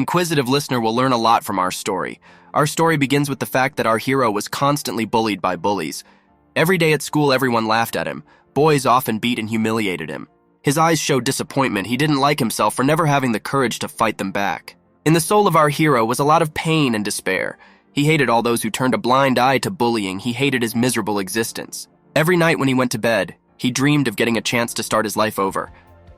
inquisitive listener will learn a lot from our story. Our story begins with the fact that our hero was constantly bullied by bullies. Every day at school, everyone laughed at him. Boys often beat and humiliated him. His eyes showed disappointment. He didn't like himself for never having the courage to fight them back. In the soul of our hero was a lot of pain and despair. He hated all those who turned a blind eye to bullying. He hated his miserable existence. Every night when he went to bed, he dreamed of getting a chance to start his life over.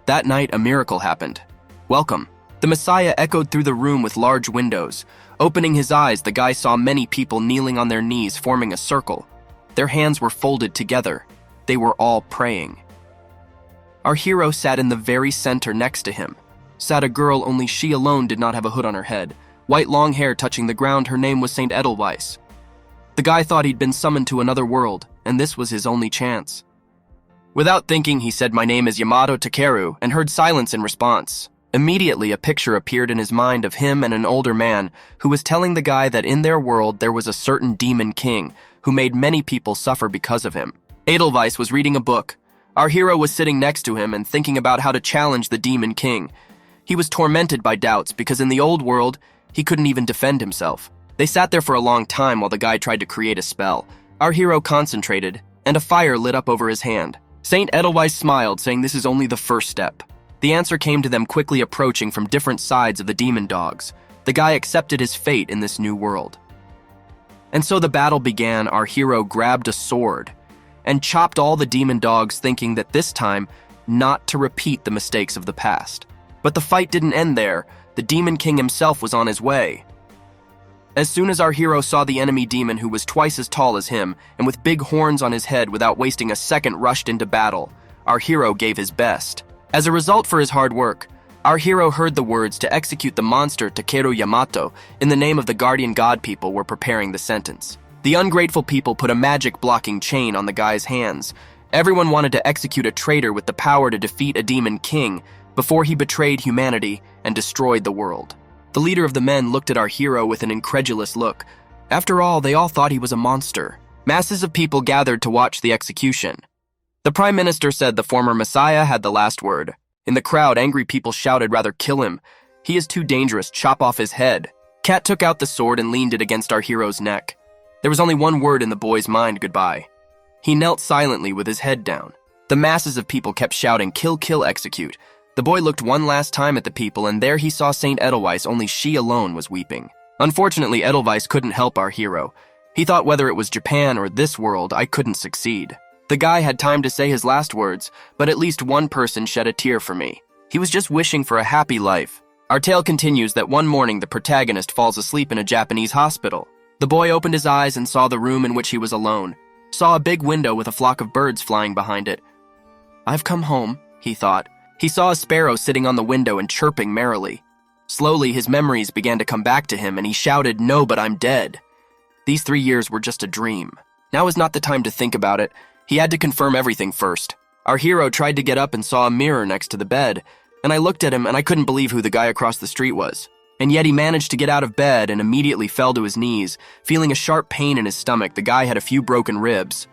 That night, a miracle happened. Welcome. The Messiah echoed through the room with large windows. Opening his eyes, the guy saw many people kneeling on their knees, forming a circle. Their hands were folded together. They were all praying. Our hero sat in the very center. Next to him sat a girl, only she alone did not have a hood on her head. White long hair touching the ground, her name was Saint Edelweiss. The guy thought he'd been summoned to another world, and this was his only chance. Without thinking, he said, "My name is Yamato Takeru," and heard silence in response. Immediately, a picture appeared in his mind of him and an older man who was telling the guy that in their world there was a certain demon king who made many people suffer because of him. Edelweiss was reading a book. Our hero was sitting next to him and thinking about how to challenge the demon king. He was tormented by doubts because in the old world, he couldn't even defend himself. They sat there for a long time while the guy tried to create a spell. Our hero concentrated, and a fire lit up over his hand. Saint Edelweiss smiled, saying this is only the first step. The answer came to them quickly approaching from different sides of the demon dogs. The guy accepted his fate in this new world. And so the battle began. Our hero grabbed a sword and chopped all the demon dogs, thinking that this time not to repeat the mistakes of the past. But the fight didn't end there. The demon king himself was on his way. As soon as our hero saw the enemy demon, who was twice as tall as him and with big horns on his head, without wasting a second rushed into battle. Our hero gave his best. As a result for his hard work, our hero heard the words to execute the monster Takeru Yamato in the name of the guardian god people were preparing the sentence. The ungrateful people put a magic blocking chain on the guy's hands. Everyone wanted to execute a traitor with the power to defeat a demon king before he betrayed humanity and destroyed the world. The leader of the men looked at our hero with an incredulous look. After all, they all thought he was a monster. Masses of people gathered to watch the execution. The Prime Minister said the former Messiah had the last word. In the crowd, angry people shouted, "Rather kill him. He is too dangerous. Chop off his head." Cat took out the sword and leaned it against our hero's neck. There was only one word in the boy's mind: goodbye. He knelt silently with his head down. The masses of people kept shouting, "Kill, kill, execute." The boy looked one last time at the people, and there he saw Saint Edelweiss, only she alone was weeping. Unfortunately, Edelweiss couldn't help our hero. He thought whether it was Japan or this world, I couldn't succeed. The guy had time to say his last words, but at least one person shed a tear for me. He was just wishing for a happy life. Our tale continues that one morning the protagonist falls asleep in a Japanese hospital. The boy opened his eyes and saw the room in which he was alone, saw a big window with a flock of birds flying behind it. "I've come home," he thought. He saw a sparrow sitting on the window and chirping merrily. Slowly, his memories began to come back to him, and he shouted, "No, but I'm dead." These 3 years were just a dream. Now is not the time to think about it. He had to confirm everything first. Our hero tried to get up and saw a mirror next to the bed, and I looked at him and I couldn't believe who the guy across the street was. And yet he managed to get out of bed and immediately fell to his knees, feeling a sharp pain in his stomach. The guy had a few broken ribs.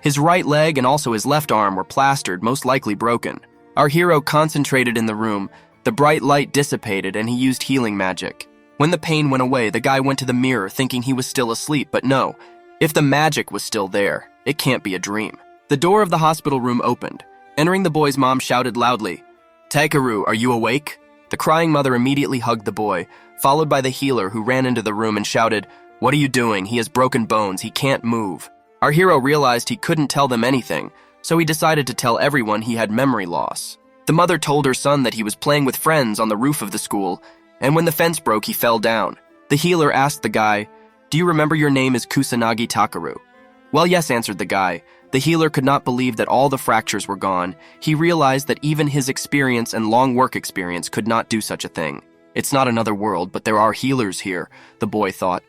His right leg and also his left arm were plastered, most likely broken. Our hero concentrated in the room. The bright light dissipated and he used healing magic. When the pain went away, the guy went to the mirror thinking he was still asleep, but no. If the magic was still there, it can't be a dream. The door of the hospital room opened. Entering, the boy's mom shouted loudly, "Takeru, are you awake?" The crying mother immediately hugged the boy, followed by the healer, who ran into the room and shouted, "What are you doing? He has broken bones. He can't move." Our hero realized he couldn't tell them anything, so he decided to tell everyone he had memory loss. The mother told her son that he was playing with friends on the roof of the school, and when the fence broke, he fell down. The healer asked the guy, "Do you remember your name is Kusanagi Takeru?" "Well, yes," answered the guy. The healer could not believe that all the fractures were gone. He realized that even his experience and long work experience could not do such a thing. It's not another world, but there are healers here, the boy thought.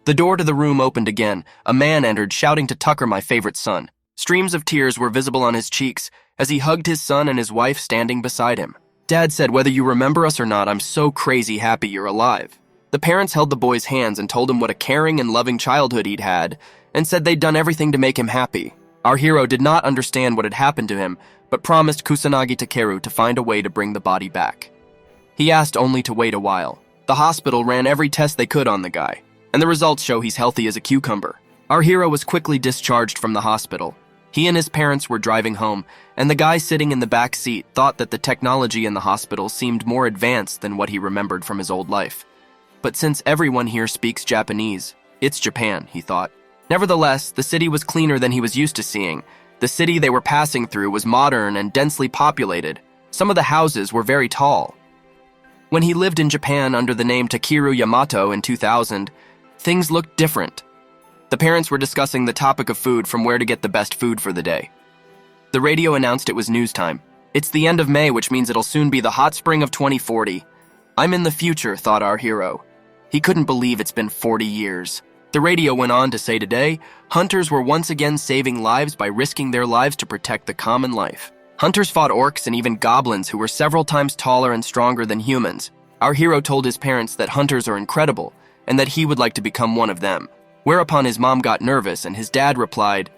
The door to the room opened again. A man entered, shouting to Tucker, "My favorite son." Streams of tears were visible on his cheeks as he hugged his son and his wife standing beside him. Dad said, "Whether you remember us or not, I'm so crazy happy you're alive." The parents held the boy's hands and told him what a caring and loving childhood he'd had, and said they'd done everything to make him happy. Our hero did not understand what had happened to him, but promised Kusanagi Takeru to find a way to bring the body back. He asked only to wait a while. The hospital ran every test they could on the guy, and the results show he's healthy as a cucumber. Our hero was quickly discharged from the hospital. He and his parents were driving home, and the guy sitting in the back seat thought that the technology in the hospital seemed more advanced than what he remembered from his old life. But since everyone here speaks Japanese, it's Japan, he thought. Nevertheless, the city was cleaner than he was used to seeing. The city they were passing through was modern and densely populated. Some of the houses were very tall. When he lived in Japan under the name Takeru Yamato in 2000, things looked different. The parents were discussing the topic of food from where to get the best food for the day. The radio announced it was news time. It's the end of May, which means it'll soon be the hot spring of 2040. I'm in the future, thought our hero. He couldn't believe it's been 40 years. The radio went on to say today, hunters were once again saving lives by risking their lives to protect the common life. Hunters fought orcs and even goblins who were several times taller and stronger than humans. Our hero told his parents that hunters are incredible and that he would like to become one of them. Whereupon his mom got nervous and his dad replied,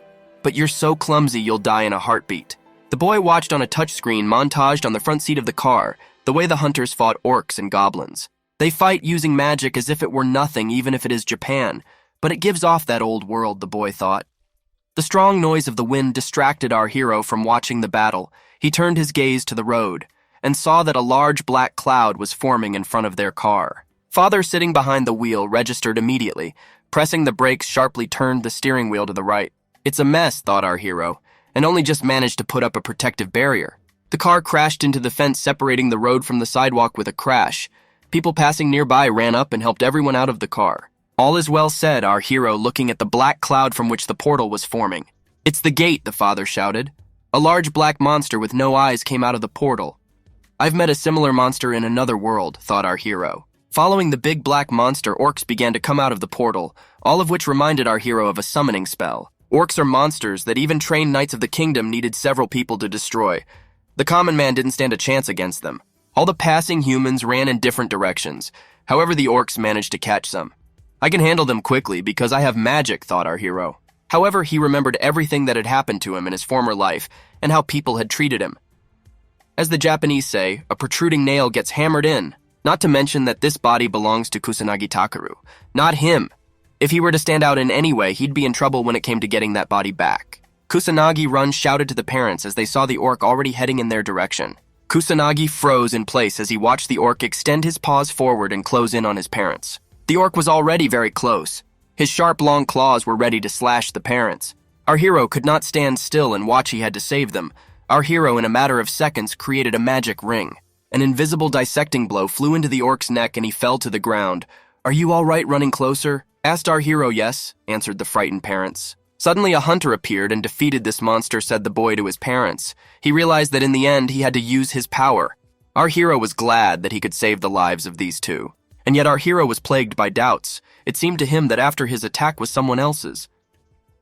"But you're so clumsy you'll die in a heartbeat." The boy watched on a touchscreen montaged on the front seat of the car the way the hunters fought orcs and goblins. They fight using magic as if it were nothing, even if it is Japan, but it gives off that old world, the boy thought. The strong noise of the wind distracted our hero from watching the battle. He turned his gaze to the road and saw that a large black cloud was forming in front of their car. Father, sitting behind the wheel, registered immediately. Pressing the brakes sharply turned the steering wheel to the right. It's a mess, thought our hero, and only just managed to put up a protective barrier. The car crashed into the fence separating the road from the sidewalk with a crash. People passing nearby ran up and helped everyone out of the car. All is well said, our hero, looking at the black cloud from which the portal was forming. It's the gate, the father shouted. A large black monster with no eyes came out of the portal. I've met a similar monster in another world, thought our hero. Following the big black monster, orcs began to come out of the portal, all of which reminded our hero of a summoning spell. Orcs are monsters that even trained knights of the kingdom needed several people to destroy. The common man didn't stand a chance against them. All the passing humans ran in different directions. However, the orcs managed to catch some. I can handle them quickly because I have magic, thought our hero. However, he remembered everything that had happened to him in his former life and how people had treated him. As the Japanese say, a protruding nail gets hammered in. Not to mention that this body belongs to Kusanagi Takeru, not him. If he were to stand out in any way, he'd be in trouble when it came to getting that body back. Kusanagi Run shouted to the parents as they saw the orc already heading in their direction. Kusanagi froze in place as he watched the orc extend his paws forward and close in on his parents. The orc was already very close. His sharp, long claws were ready to slash the parents. Our hero could not stand still and watch. He had to save them. Our hero, in a matter of seconds, created a magic ring. An invisible dissecting blow flew into the orc's neck and he fell to the ground. "Are you all right running closer?" asked our hero. "Yes," answered the frightened parents. Suddenly a hunter appeared and defeated this monster, said the boy to his parents. He realized that in the end he had to use his power. Our hero was glad that he could save the lives of these two. And yet our hero was plagued by doubts. It seemed to him that after his attack was someone else's.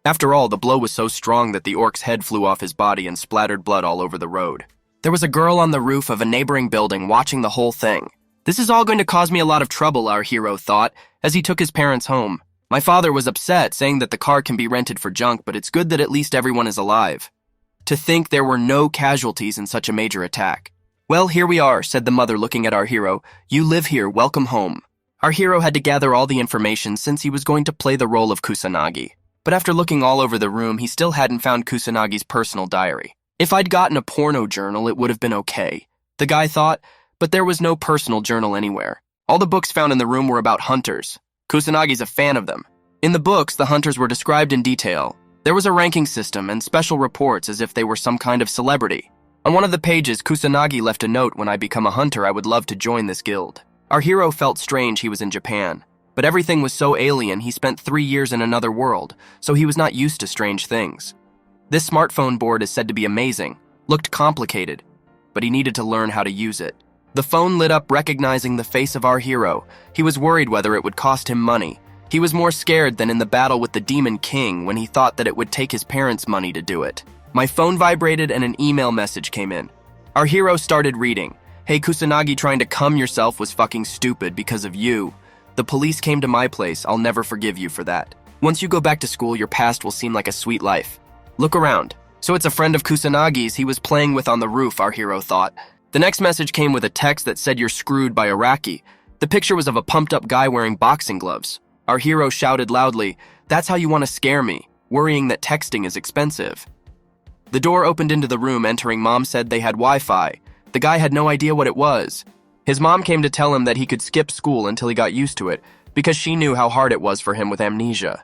After all, the blow was so strong that the orc's head flew off his body and splattered blood all over the road. There was a girl on the roof of a neighboring building watching the whole thing. This is all going to cause me a lot of trouble, our hero thought, as he took his parents home. My father was upset, saying that the car can be rented for junk, but it's good that at least everyone is alive. To think there were no casualties in such a major attack. Well, here we are, said the mother, looking at our hero. You live here, welcome home. Our hero had to gather all the information since he was going to play the role of Kusanagi. But after looking all over the room, he still hadn't found Kusanagi's personal diary. If I'd gotten a porno journal, it would have been okay, the guy thought, but there was no personal journal anywhere. All the books found in the room were about hunters. Kusanagi's a fan of them. In the books, the hunters were described in detail. There was a ranking system and special reports as if they were some kind of celebrity. On one of the pages, Kusanagi left a note, when I become a hunter, I would love to join this guild. Our hero felt strange he was in Japan, but everything was so alien. He spent 3 years in another world, so he was not used to strange things. This smartphone board is said to be amazing, looked complicated, but he needed to learn how to use it. The phone lit up, recognizing the face of our hero. He was worried whether it would cost him money. He was more scared than in the battle with the Demon King when he thought that it would take his parents' money to do it. My phone vibrated and an email message came in. Our hero started reading. Hey Kusanagi, trying to come yourself was fucking stupid because of you. The police came to my place. I'll never forgive you for that. Once you go back to school, your past will seem like a sweet life. Look around. So it's a friend of Kusanagi's he was playing with on the roof, our hero thought. The next message came with a text that said you're screwed by Araki. The picture was of a pumped-up guy wearing boxing gloves. Our hero shouted loudly, "That's how you want to scare me," worrying that texting is expensive. The door opened into the room. Entering, Mom said they had Wi-Fi. The guy had no idea what it was. His mom came to tell him that he could skip school until he got used to it, because she knew how hard it was for him with amnesia.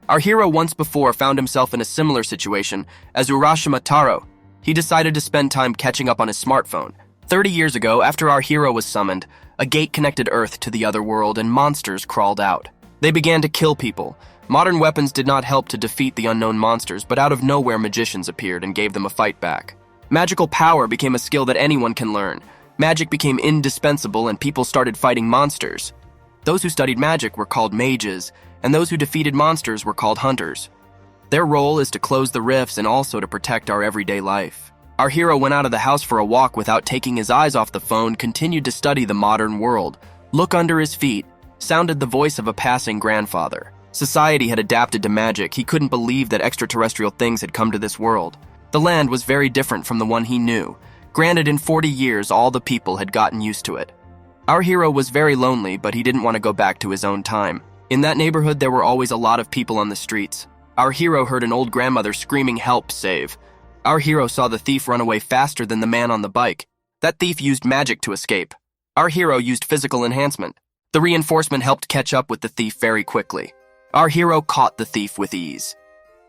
Our hero once before found himself in a similar situation as Urashima Taro. He decided to spend time catching up on his smartphone. 30 years ago, after our hero was summoned, a gate connected Earth to the other world and monsters crawled out. They began to kill people. Modern weapons did not help to defeat the unknown monsters, but out of nowhere magicians appeared and gave them a fight back. Magical power became a skill that anyone can learn. Magic became indispensable and people started fighting monsters. Those who studied magic were called mages, and those who defeated monsters were called hunters. Their role is to close the rifts and also to protect our everyday life. Our hero went out of the house for a walk without taking his eyes off the phone, continued to study the modern world. Look under his feet, sounded the voice of a passing grandfather. Society had adapted to magic. He couldn't believe that extraterrestrial things had come to this world. The land was very different from the one he knew. Granted, in 40 years, all the people had gotten used to it. Our hero was very lonely, but he didn't want to go back to his own time. In that neighborhood, there were always a lot of people on the streets. Our hero heard an old grandmother screaming, "Help, save." Our hero saw the thief run away faster than the man on the bike. That thief used magic to escape. Our hero used physical enhancement. The reinforcement helped catch up with the thief very quickly. Our hero caught the thief with ease.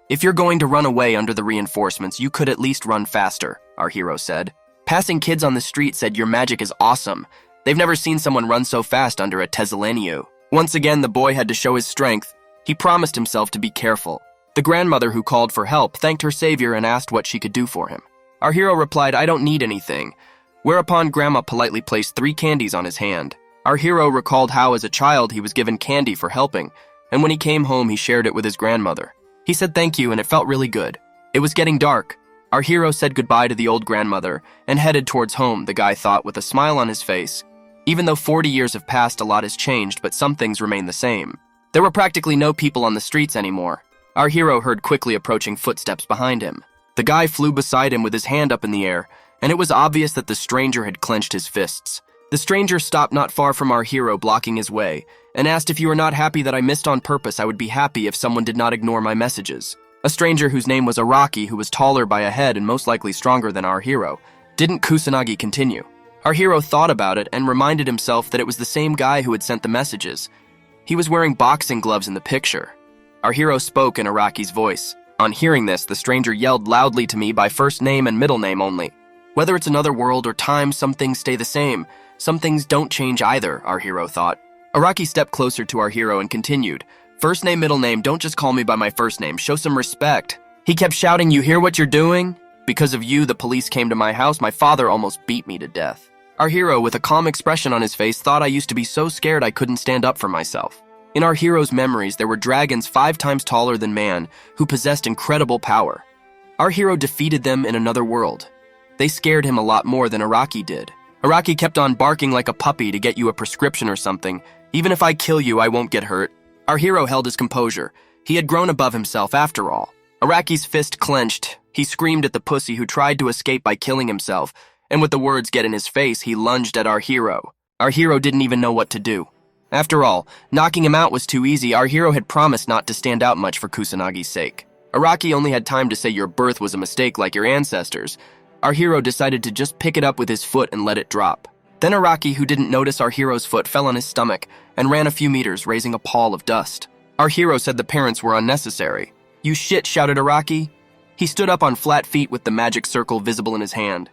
"If you're going to run away under the reinforcements, you could at least run faster," our hero said. Passing kids on the street said, "Your magic is awesome." They've never seen someone run so fast under a Teselenio. Once again, the boy had to show his strength. He promised himself to be careful. The grandmother who called for help thanked her savior and asked what she could do for him. Our hero replied, "I don't need anything," whereupon Grandma politely placed 3 candies on his hand. Our hero recalled how as a child he was given candy for helping, and when he came home he shared it with his grandmother. He said thank you and it felt really good. It was getting dark. Our hero said goodbye to the old grandmother and headed towards home, the guy thought with a smile on his face. Even though 40 years have passed, a lot has changed, but some things remain the same. There were practically no people on the streets anymore. Our hero heard quickly approaching footsteps behind him. The guy flew beside him with his hand up in the air, and it was obvious that the stranger had clenched his fists. The stranger stopped not far from our hero, blocking his way, and asked, "If you are not happy that I missed on purpose, I would be happy if someone did not ignore my messages." A stranger whose name was Araki, who was taller by a head and most likely stronger than our hero, didn't Kusanagi continue. Our hero thought about it and reminded himself that it was the same guy who had sent the messages. He was wearing boxing gloves in the picture. Our hero spoke in Araki's voice. On hearing this, the stranger yelled loudly to me by first name and middle name only. Whether it's another world or time, some things stay the same. Some things don't change either, our hero thought. Araki stepped closer to our hero and continued, "First name, middle name, don't just call me by my first name, show some respect." He kept shouting, "You hear what you're doing? Because of you, the police came to my house. My father almost beat me to death." Our hero, with a calm expression on his face, thought I used to be so scared I couldn't stand up for myself. In our hero's memories, there were dragons 5 times taller than man who possessed incredible power. Our hero defeated them in another world. They scared him a lot more than Araki did. Araki kept on barking like a puppy to get you a prescription or something. "Even if I kill you, I won't get hurt." Our hero held his composure. He had grown above himself after all. Araki's fist clenched. He screamed at the pussy who tried to escape by killing himself, and with the words get in his face, he lunged at our hero. Our hero didn't even know what to do. After all, knocking him out was too easy. Our hero had promised not to stand out much for Kusanagi's sake. Araki only had time to say your birth was a mistake like your ancestors. Our hero decided to just pick it up with his foot and let it drop. Then Araki, who didn't notice our hero's foot, fell on his stomach and ran a few meters, raising a pall of dust. Our hero said the parents were unnecessary. "You shit," shouted Araki. He stood up on flat feet with the magic circle visible in his hand.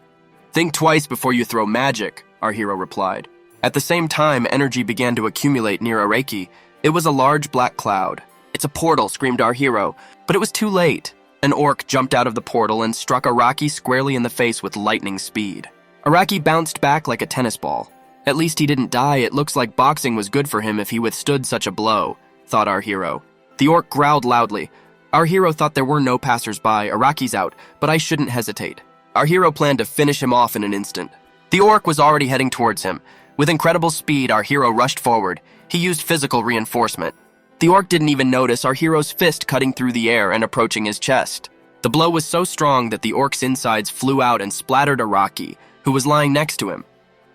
"Think twice before you throw magic," our hero replied. At the same time, energy began to accumulate near Araki. It was a large black cloud. "It's a portal," screamed our hero, but it was too late. An orc jumped out of the portal and struck Araki squarely in the face with lightning speed. Araki bounced back like a tennis ball. At least he didn't die. It looks like boxing was good for him if he withstood such a blow, thought our hero. The orc growled loudly. Our hero thought there were no passers-by. Araki's out, but I shouldn't hesitate. Our hero planned to finish him off in an instant. The orc was already heading towards him. With incredible speed, our hero rushed forward. He used physical reinforcement. The orc didn't even notice our hero's fist cutting through the air and approaching his chest. The blow was so strong that the orc's insides flew out and splattered Araki, who was lying next to him.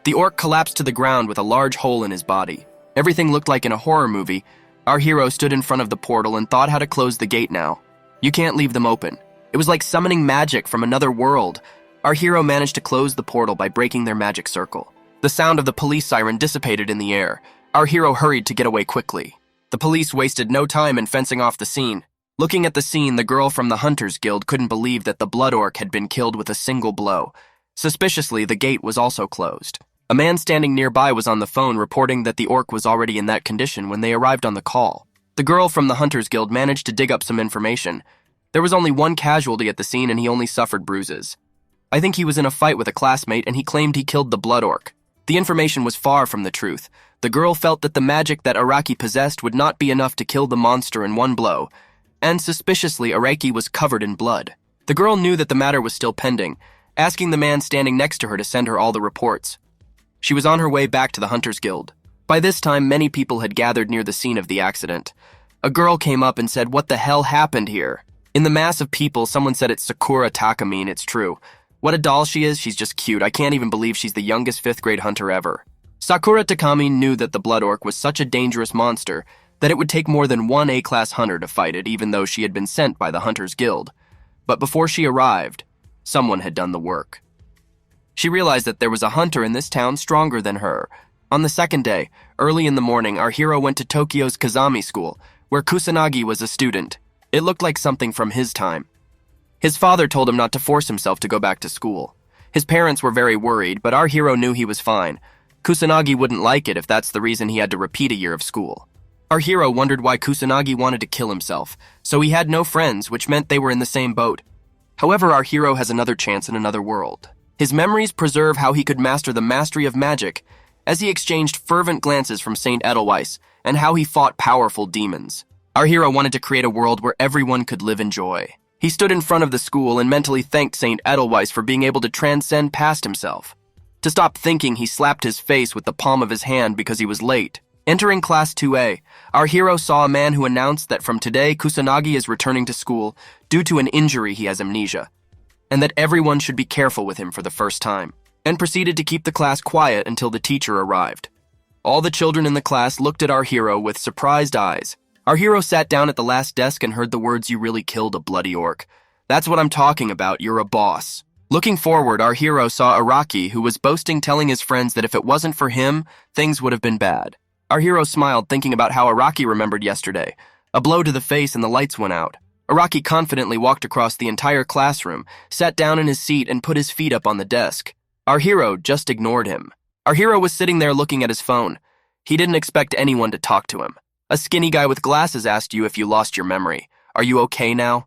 The orc collapsed to the ground with a large hole in his body. Everything looked like in a horror movie. Our hero stood in front of the portal and thought how to close the gate now. You can't leave them open. It was like summoning magic from another world. Our hero managed to close the portal by breaking their magic circle. The sound of the police siren dissipated in the air. Our hero hurried to get away quickly. The police wasted no time in fencing off the scene. Looking at the scene, the girl from the Hunters Guild couldn't believe that the blood orc had been killed with a single blow. Suspiciously, the gate was also closed. A man standing nearby was on the phone reporting that the orc was already in that condition when they arrived on the call. The girl from the Hunters Guild managed to dig up some information. There was only one casualty at the scene and he only suffered bruises. I think he was in a fight with a classmate and he claimed he killed the blood orc. The information was far from the truth. The girl felt that the magic that Araki possessed would not be enough to kill the monster in one blow, and suspiciously Araki was covered in blood. The girl knew that the matter was still pending, asking the man standing next to her to send her all the reports. She was on her way back to the Hunters Guild. By this time, many people had gathered near the scene of the accident. A girl came up and said, "What the hell happened here?" In the mass of people, someone said it's Sakura Takami, and it's true. What a doll she is, she's just cute. I can't even believe she's the youngest 5th grade hunter ever. Sakura Takami knew that the blood orc was such a dangerous monster that it would take more than one A-class hunter to fight it, even though she had been sent by the Hunters Guild. But before she arrived, someone had done the work. She realized that there was a hunter in this town stronger than her. On the second day, early in the morning, our hero went to Tokyo's Kazami School, where Kusanagi was a student. It looked like something from his time. His father told him not to force himself to go back to school. His parents were very worried, but our hero knew he was fine. Kusanagi wouldn't like it if that's the reason he had to repeat a year of school. Our hero wondered why Kusanagi wanted to kill himself, so he had no friends, which meant they were in the same boat. However, our hero has another chance in another world. His memories preserve how he could master the mastery of magic, as he exchanged fervent glances from Saint Edelweiss, and how he fought powerful demons. Our hero wanted to create a world where everyone could live in joy. He stood in front of the school and mentally thanked Saint Edelweiss for being able to transcend past himself. To stop thinking, he slapped his face with the palm of his hand because he was late. Entering Class 2A, our hero saw a man who announced that from today Kusanagi is returning to school due to an injury. He has amnesia, and that everyone should be careful with him for the first time, and proceeded to keep the class quiet until the teacher arrived. All the children in the class looked at our hero with surprised eyes. Our hero sat down at the last desk and heard the words, "You really killed a bloody orc. That's what I'm talking about, you're a boss." Looking forward, our hero saw Araki, who was boasting, telling his friends that if it wasn't for him, things would have been bad. Our hero smiled, thinking about how Araki remembered yesterday. A blow to the face and the lights went out. Araki confidently walked across the entire classroom, sat down in his seat and put his feet up on the desk. Our hero just ignored him. Our hero was sitting there looking at his phone. He didn't expect anyone to talk to him. A skinny guy with glasses asked you if you lost your memory. "Are you okay now?"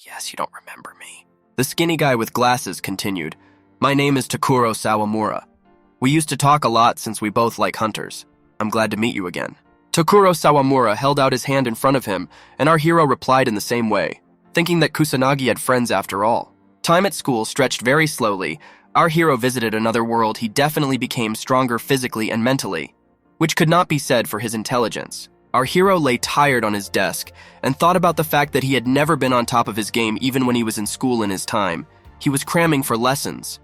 "Yes, you don't remember me." The skinny guy with glasses continued, "My name is Takuro Sawamura. We used to talk a lot since we both like hunters. I'm glad to meet you again." Takuro Sawamura held out his hand in front of him, and our hero replied in the same way, thinking that Kusanagi had friends after all. Time at school stretched very slowly. Our hero visited another world. He definitely became stronger physically and mentally, which could not be said for his intelligence. Our hero lay tired on his desk and thought about the fact that he had never been on top of his game even when he was in school in his time. He was cramming for lessons.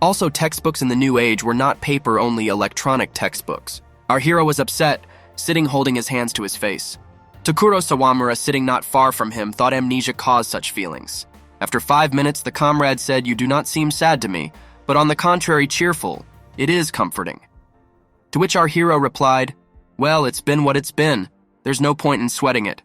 Also, textbooks in the new age were not paper-only electronic textbooks. Our hero was upset, sitting holding his hands to his face. Takuro Sawamura, sitting not far from him, thought amnesia caused such feelings. After 5 minutes, the comrade said, "You do not seem sad to me, but on the contrary cheerful. It is comforting." To which our hero replied, "Well, it's been what it's been. There's no point in sweating it."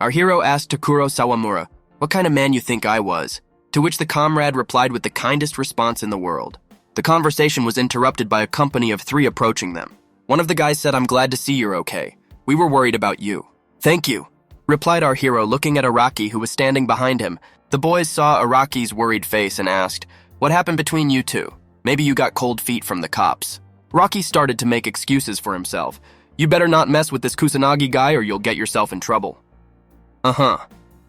Our hero asked Takuro Sawamura, "What kind of man you think I was?" To which the comrade replied with the kindest response in the world. The conversation was interrupted by a company of 3 approaching them. One of the guys said, "I'm glad to see you're okay. We were worried about you." "Thank you," replied our hero, looking at Araki, who was standing behind him. The boys saw Araki's worried face and asked, "What happened between you two? Maybe you got cold feet from the cops." Rocky started to make excuses for himself. "You better not mess with this Kusanagi guy or you'll get yourself in trouble." "Uh-huh,"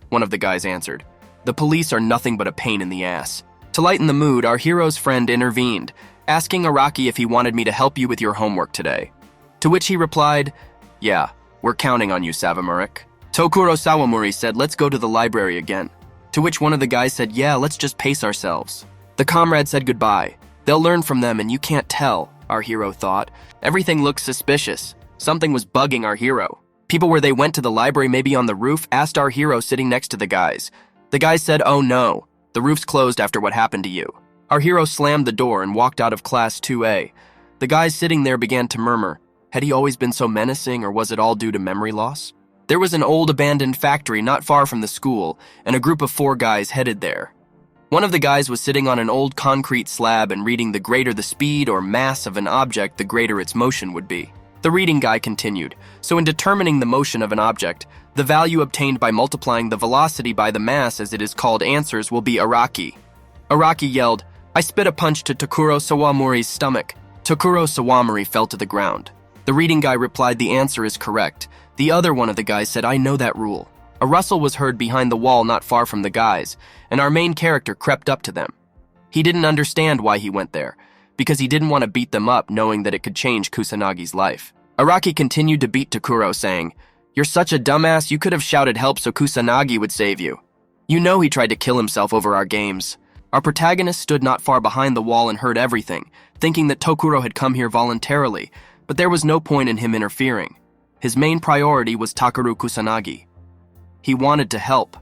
one of the guys answered. "The police are nothing but a pain in the ass." To lighten the mood, our hero's friend intervened, asking Araki if he wanted me to help you with your homework today. To which he replied, "Yeah, we're counting on you, Savamurik." Tokuro Sawamura said, "Let's go to the library again." To which one of the guys said, "Yeah, let's just pace ourselves." The comrade said goodbye. They'll learn from them and you can't tell, our hero thought. Everything looked suspicious. Something was bugging our hero. People where they went to the library, maybe on the roof, asked our hero sitting next to the guys. The guys said, "Oh no, the roof's closed after what happened to you." Our hero slammed the door and walked out of class 2A. The guys sitting there began to murmur. Had he always been so menacing, or was it all due to memory loss? There was an old abandoned factory not far from the school, and a group of 4 guys headed there. One of the guys was sitting on an old concrete slab and reading, "The greater the speed or mass of an object, the greater its motion would be." The reading guy continued, "So in determining the motion of an object, the value obtained by multiplying the velocity by the mass, as it is called, answers will be Araki." Araki yelled, "I spit a punch to Takuro Sawamori's stomach." Takuro Sawamori fell to the ground. The reading guy replied, "The answer is correct." The other one of the guys said, "I know that rule." A rustle was heard behind the wall not far from the guys, and our main character crept up to them. He didn't understand why he went there, because he didn't want to beat them up knowing that it could change Kusanagi's life. Araki continued to beat Takuro, saying, "You're such a dumbass, you could have shouted help so Kusanagi would save you. You know he tried to kill himself over our games." Our protagonist stood not far behind the wall and heard everything, thinking that Tokuro had come here voluntarily, but there was no point in him interfering. His main priority was Takeru Kusanagi. He wanted to help,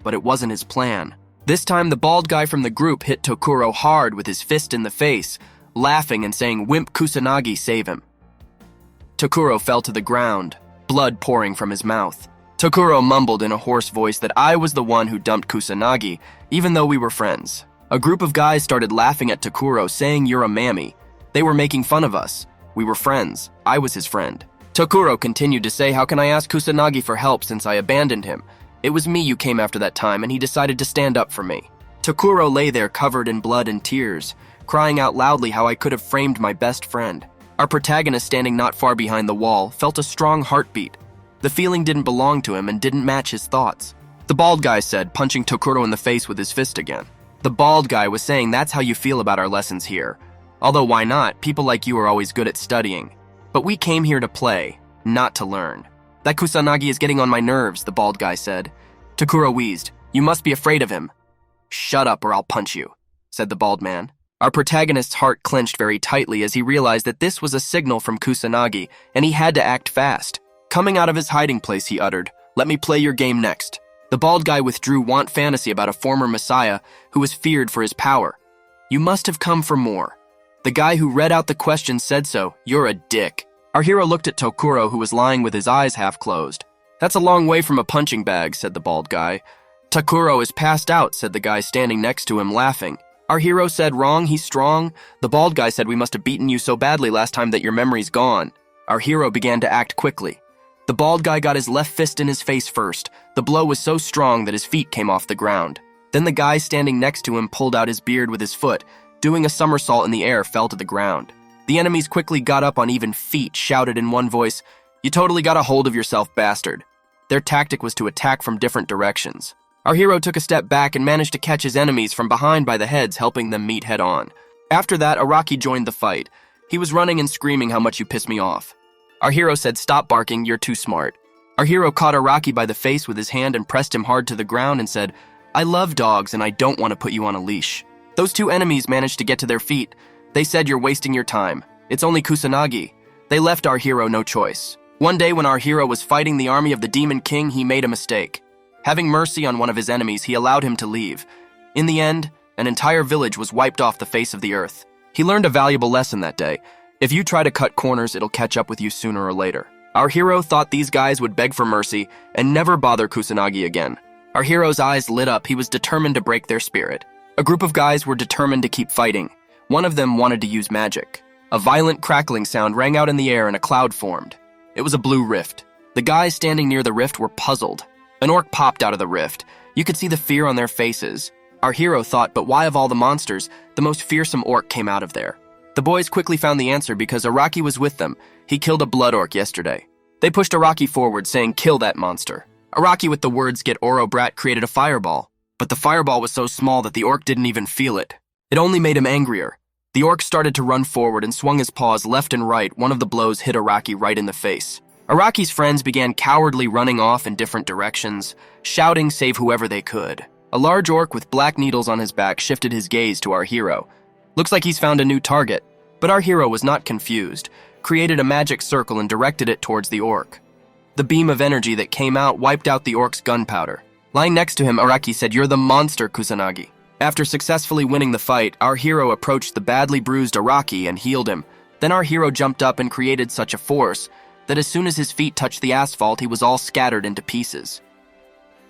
but it wasn't his plan. This time, the bald guy from the group hit Tokuro hard with his fist in the face, laughing and saying, "Wimp Kusanagi, save him." Tokuro fell to the ground, blood pouring from his mouth. Tokuro mumbled in a hoarse voice that I was the one who dumped Kusanagi, even though we were friends. A group of guys started laughing at Tokuro, saying, "You're a mammy." They were making fun of us. We were friends. I was his friend. Tokuro continued to say, "How can I ask Kusanagi for help since I abandoned him? It was me you came after that time, and he decided to stand up for me." Tokuro lay there covered in blood and tears, crying out loudly how I could have framed my best friend. Our protagonist, standing not far behind the wall, felt a strong heartbeat. The feeling didn't belong to him and didn't match his thoughts. The bald guy said, punching Tokuro in the face with his fist again. The bald guy was saying, "That's how you feel about our lessons here. Although why not? People like you are always good at studying. But we came here to play, not to learn." "That Kusanagi is getting on my nerves," the bald guy said. Tokuro wheezed, "You must be afraid of him." "Shut up or I'll punch you," said the bald man. Our protagonist's heart clenched very tightly as he realized that this was a signal from Kusanagi, and he had to act fast. Coming out of his hiding place, he uttered, "Let me play your game next." The bald guy withdrew want fantasy about a former messiah who was feared for his power. "You must have come for more." The guy who read out the question said so. "You're a dick." Our hero looked at Tokuro, who was lying with his eyes half closed. "That's a long way from a punching bag," said the bald guy. "Takuro is passed out," said the guy standing next to him, laughing. Our hero said, "Wrong, he's strong." The bald guy said, "We must have beaten you so badly last time that your memory's gone." Our hero began to act quickly. The bald guy got his left fist in his face first. The blow was so strong that his feet came off the ground. Then the guy standing next to him pulled out his beard with his foot. Doing a somersault in the air, fell to the ground. The enemies quickly got up on even feet, shouted in one voice, "You totally got a hold of yourself, bastard." Their tactic was to attack from different directions. Our hero took a step back and managed to catch his enemies from behind by the heads, helping them meet head-on. After that, Araki joined the fight. He was running and screaming, "How much you piss me off." Our hero said, "Stop barking, you're too smart." Our hero caught Araki by the face with his hand and pressed him hard to the ground and said, "I love dogs and I don't want to put you on a leash." Those 2 enemies managed to get to their feet. They said, "You're wasting your time. It's only Kusanagi." They left our hero no choice. One day when our hero was fighting the army of the Demon King, he made a mistake. Having mercy on one of his enemies, he allowed him to leave. In the end, an entire village was wiped off the face of the earth. He learned a valuable lesson that day. If you try to cut corners, it'll catch up with you sooner or later. Our hero thought these guys would beg for mercy and never bother Kusanagi again. Our hero's eyes lit up. He was determined to break their spirit. A group of guys were determined to keep fighting. One of them wanted to use magic. A violent crackling sound rang out in the air and a cloud formed. It was a blue rift. The guys standing near the rift were puzzled. An orc popped out of the rift. You could see the fear on their faces. Our hero thought, but why of all the monsters, the most fearsome orc came out of there? The boys quickly found the answer because Araki was with them. He killed a blood orc yesterday. They pushed Araki forward, saying, "Kill that monster." Araki, with the words, "Get Oro Brat," created a fireball. But the fireball was so small that the orc didn't even feel it. It only made him angrier. The orc started to run forward and swung his paws left and right. One of the blows hit Araki right in the face. Araki's friends began cowardly running off in different directions, shouting, "Save whoever they could." A large orc with black needles on his back shifted his gaze to our hero. Looks like he's found a new target. But our hero was not confused, created a magic circle and directed it towards the orc. The beam of energy that came out wiped out the orc's gunpowder. Lying next to him, Araki said, "You're the monster, Kusanagi." After successfully winning the fight, our hero approached the badly bruised Araki and healed him. Then our hero jumped up and created such a force that as soon as his feet touched the asphalt, he was all scattered into pieces,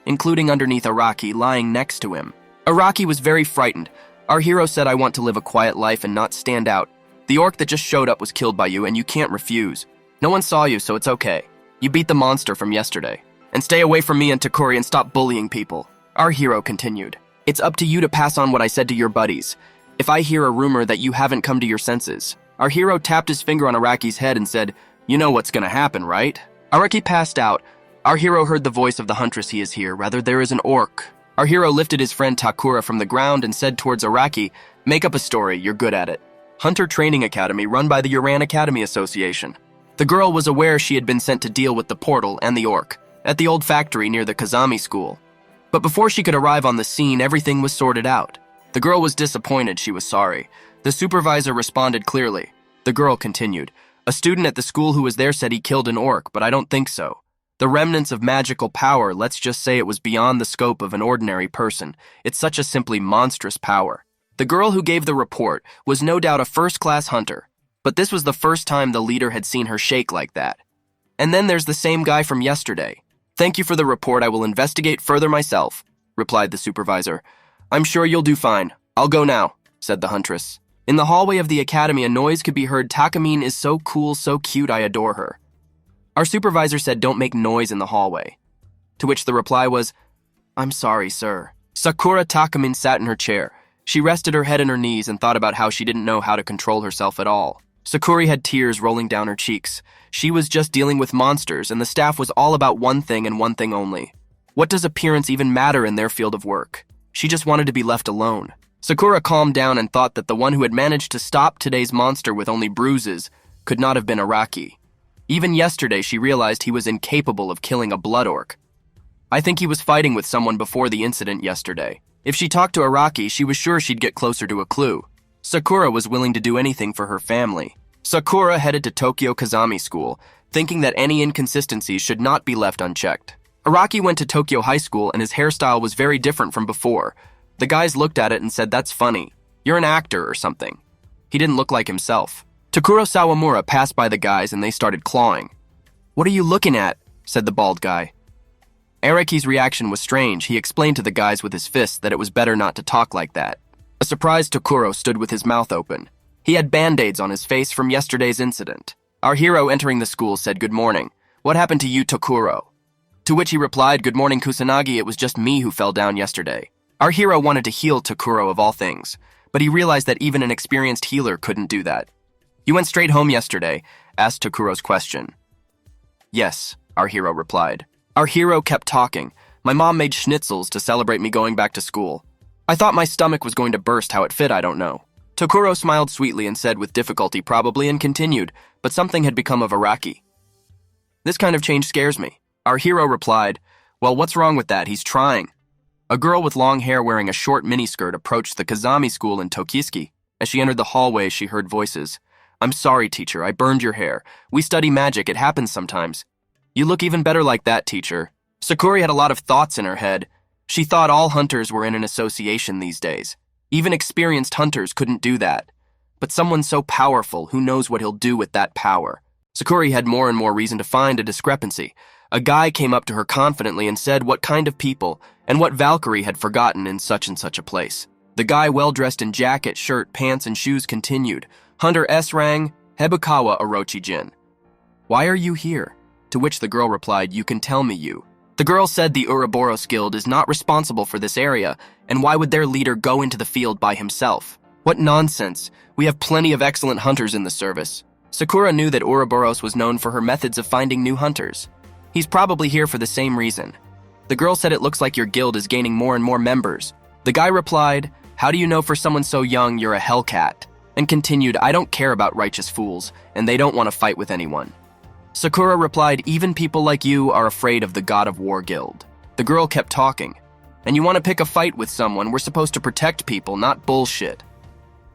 including underneath Araki lying next to him. Araki was very frightened. Our hero said, "I want to live a quiet life and not stand out. The orc that just showed up was killed by you and you can't refuse. No one saw you, so it's okay. You beat the monster from yesterday. And stay away from me and Takuri and stop bullying people." Our hero continued, "It's up to you to pass on what I said to your buddies. If I hear a rumor that you haven't come to your senses." Our hero tapped his finger on Araki's head and said, "You know what's gonna happen, right?" Araki passed out. Our hero heard the voice of the huntress. "He is here. Rather, there is an orc." Our hero lifted his friend Takura from the ground and said towards Araki, "Make up a story, you're good at it." Hunter Training Academy run by the Uran Academy Association. The girl was aware she had been sent to deal with the portal and the orc at the old factory near the Kazami school. But before she could arrive on the scene, everything was sorted out. The girl was disappointed. She was sorry. The supervisor responded clearly. The girl continued, "A student at the school who was there said he killed an orc, but I don't think so. The remnants of magical power, let's just say it was beyond the scope of an ordinary person. It's such a simply monstrous power." The girl who gave the report was no doubt a first-class hunter, but this was the first time the leader had seen her shake like that. And then there's the same guy from yesterday. "Thank you for the report. I will investigate further myself," replied the supervisor. "I'm sure you'll do fine. I'll go now," said the huntress. In the hallway of the academy, a noise could be heard. "Takamine is so cool, so cute, I adore her." Our supervisor said, "Don't make noise in the hallway." To which the reply was, "I'm sorry, sir." Sakura Takamine sat in her chair. She rested her head in her knees and thought about how she didn't know how to control herself at all. Sakuri had tears rolling down her cheeks. She was just dealing with monsters, and the staff was all about one thing and one thing only. What does appearance even matter in their field of work? She just wanted to be left alone. Sakura calmed down and thought that the one who had managed to stop today's monster with only bruises could not have been Araki. Even yesterday, she realized he was incapable of killing a blood orc. I think he was fighting with someone before the incident yesterday. If she talked to Araki, she was sure she'd get closer to a clue. Sakura was willing to do anything for her family. Sakura headed to Tokyo Kazami School, thinking that any inconsistencies should not be left unchecked. Araki went to Tokyo High School and his hairstyle was very different from before. The guys looked at it and said, "That's funny. You're an actor or something." He didn't look like himself. Takuro Sawamura passed by the guys and they started clawing. "What are you looking at?" said the bald guy. Araki's reaction was strange. He explained to the guys with his fists that it was better not to talk like that. A surprised Takuro stood with his mouth open. He had band-aids on his face from yesterday's incident. Our hero entering the school said, "Good morning. What happened to you, Takuro?" To which he replied, "Good morning, Kusanagi. It was just me who fell down yesterday." Our hero wanted to heal Takuro of all things, but he realized that even an experienced healer couldn't do that. "You went straight home yesterday?" asked Takuro's question. "Yes," our hero replied. Our hero kept talking. "My mom made schnitzels to celebrate me going back to school. I thought my stomach was going to burst. How it fit, I don't know." Takuro smiled sweetly and said with difficulty, "Probably," and continued, "But something had become of Araki. This kind of change scares me." Our hero replied, "Well, what's wrong with that? He's trying." A girl with long hair wearing a short miniskirt approached the Kazami school in Tokiski. As she entered the hallway, she heard voices. "I'm sorry, teacher. I burned your hair. We study magic. It happens sometimes." "You look even better like that, teacher." Sakuri had a lot of thoughts in her head. She thought all hunters were in an association these days. Even experienced hunters couldn't do that. But someone so powerful, who knows what he'll do with that power? Sakuri had more and more reason to find a discrepancy. A guy came up to her confidently and said what kind of people and what Valkyrie had forgotten in such and such a place. The guy, well-dressed in jacket, shirt, pants, and shoes, continued, "Hunter S. rang, Hebukawa Orochi-jin. Why are you here?" To which the girl replied, "You can tell me, you." The girl said the Ouroboros Guild is not responsible for this area, and why would their leader go into the field by himself? What nonsense. We have plenty of excellent hunters in the service. Sakura knew that Ouroboros was known for her methods of finding new hunters. He's probably here for the same reason. The girl said, "It looks like your guild is gaining more and more members." The guy replied, "How do you know for someone so young you're a hellcat?" And continued, "I don't care about righteous fools, and they don't want to fight with anyone." Sakura replied, "Even people like you are afraid of the God of War Guild." The girl kept talking. "And you want to pick a fight with someone? We're supposed to protect people, not bullshit."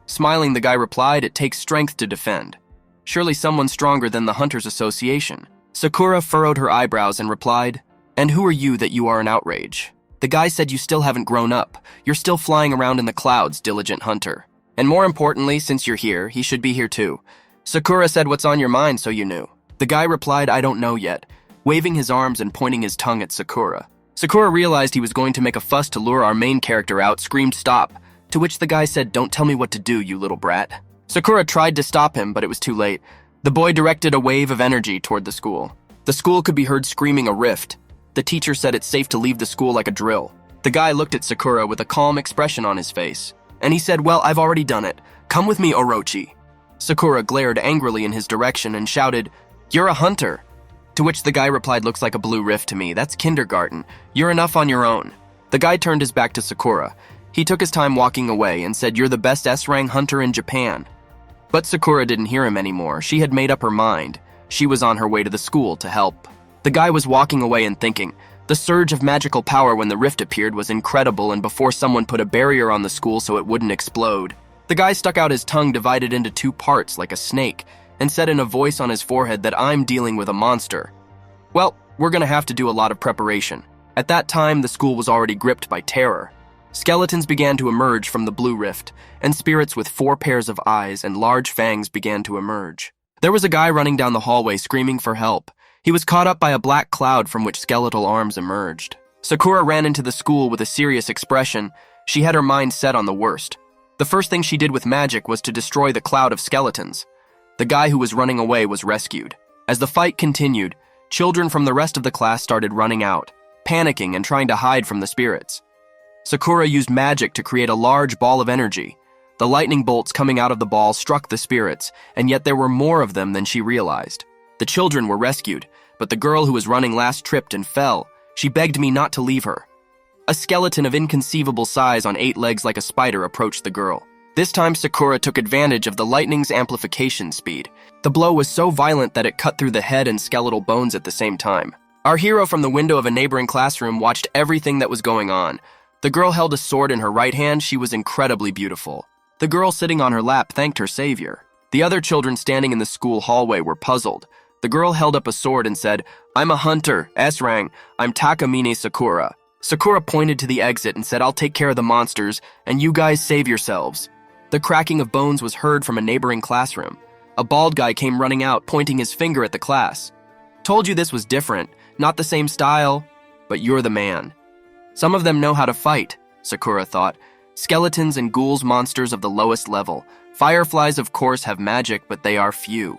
Smiling, the guy replied, "It takes strength to defend. Surely someone stronger than the Hunters Association." Sakura furrowed her eyebrows and replied, "And who are you that you are an outrage?" The guy said, "You still haven't grown up. You're still flying around in the clouds, diligent hunter. And more importantly, since you're here, he should be here too." Sakura said, "What's on your mind, so you knew?" The guy replied, "I don't know yet," waving his arms and pointing his tongue at Sakura. Sakura realized he was going to make a fuss to lure our main character out, screamed, "Stop!" To which the guy said, "Don't tell me what to do, you little brat." Sakura tried to stop him, but it was too late. The boy directed a wave of energy toward the school. The school could be heard screaming a rift. The teacher said it's safe to leave the school like a drill. The guy looked at Sakura with a calm expression on his face, and he said, "Well, I've already done it. Come with me, Orochi." Sakura glared angrily in his direction and shouted, "You're a hunter." To which the guy replied, "Looks like a blue rift to me. That's kindergarten. You're enough on your own." The guy turned his back to Sakura. He took his time walking away and said, "You're the best S-rank hunter in Japan." But Sakura didn't hear him anymore. She had made up her mind. She was on her way to the school to help. The guy was walking away and thinking, the surge of magical power when the rift appeared was incredible, and before someone put a barrier on the school so it wouldn't explode. The guy stuck out his tongue divided into two parts like a snake and said in a voice on his forehead that I'm dealing with a monster. Well, we're gonna have to do a lot of preparation. At that time, the school was already gripped by terror. Skeletons began to emerge from the blue rift, and spirits with 4 pairs of eyes and large fangs began to emerge. There was a guy running down the hallway screaming for help. He was caught up by a black cloud from which skeletal arms emerged. Sakura ran into the school with a serious expression. She had her mind set on the worst. The first thing she did with magic was to destroy the cloud of skeletons. The guy who was running away was rescued. As the fight continued, children from the rest of the class started running out, panicking and trying to hide from the spirits. Sakura used magic to create a large ball of energy. The lightning bolts coming out of the ball struck the spirits, and yet there were more of them than she realized. The children were rescued, but the girl who was running last tripped and fell. She begged me not to leave her. A skeleton of inconceivable size on 8 legs like a spider approached the girl. This time Sakura took advantage of the lightning's amplification speed. The blow was so violent that it cut through the head and skeletal bones at the same time. Our hero from the window of a neighboring classroom watched everything that was going on. The girl held a sword in her right hand. She was incredibly beautiful. The girl sitting on her lap thanked her savior. The other children standing in the school hallway were puzzled. The girl held up a sword and said, "I'm a hunter, S-rank. I'm Takamine Sakura." Sakura pointed to the exit and said, "I'll take care of the monsters, and you guys save yourselves." The cracking of bones was heard from a neighboring classroom. A bald guy came running out, pointing his finger at the class. "Told you this was different, not the same style, but you're the man." Some of them know how to fight, Sakura thought. Skeletons and ghouls, monsters of the lowest level. Fireflies, of course, have magic, but they are few.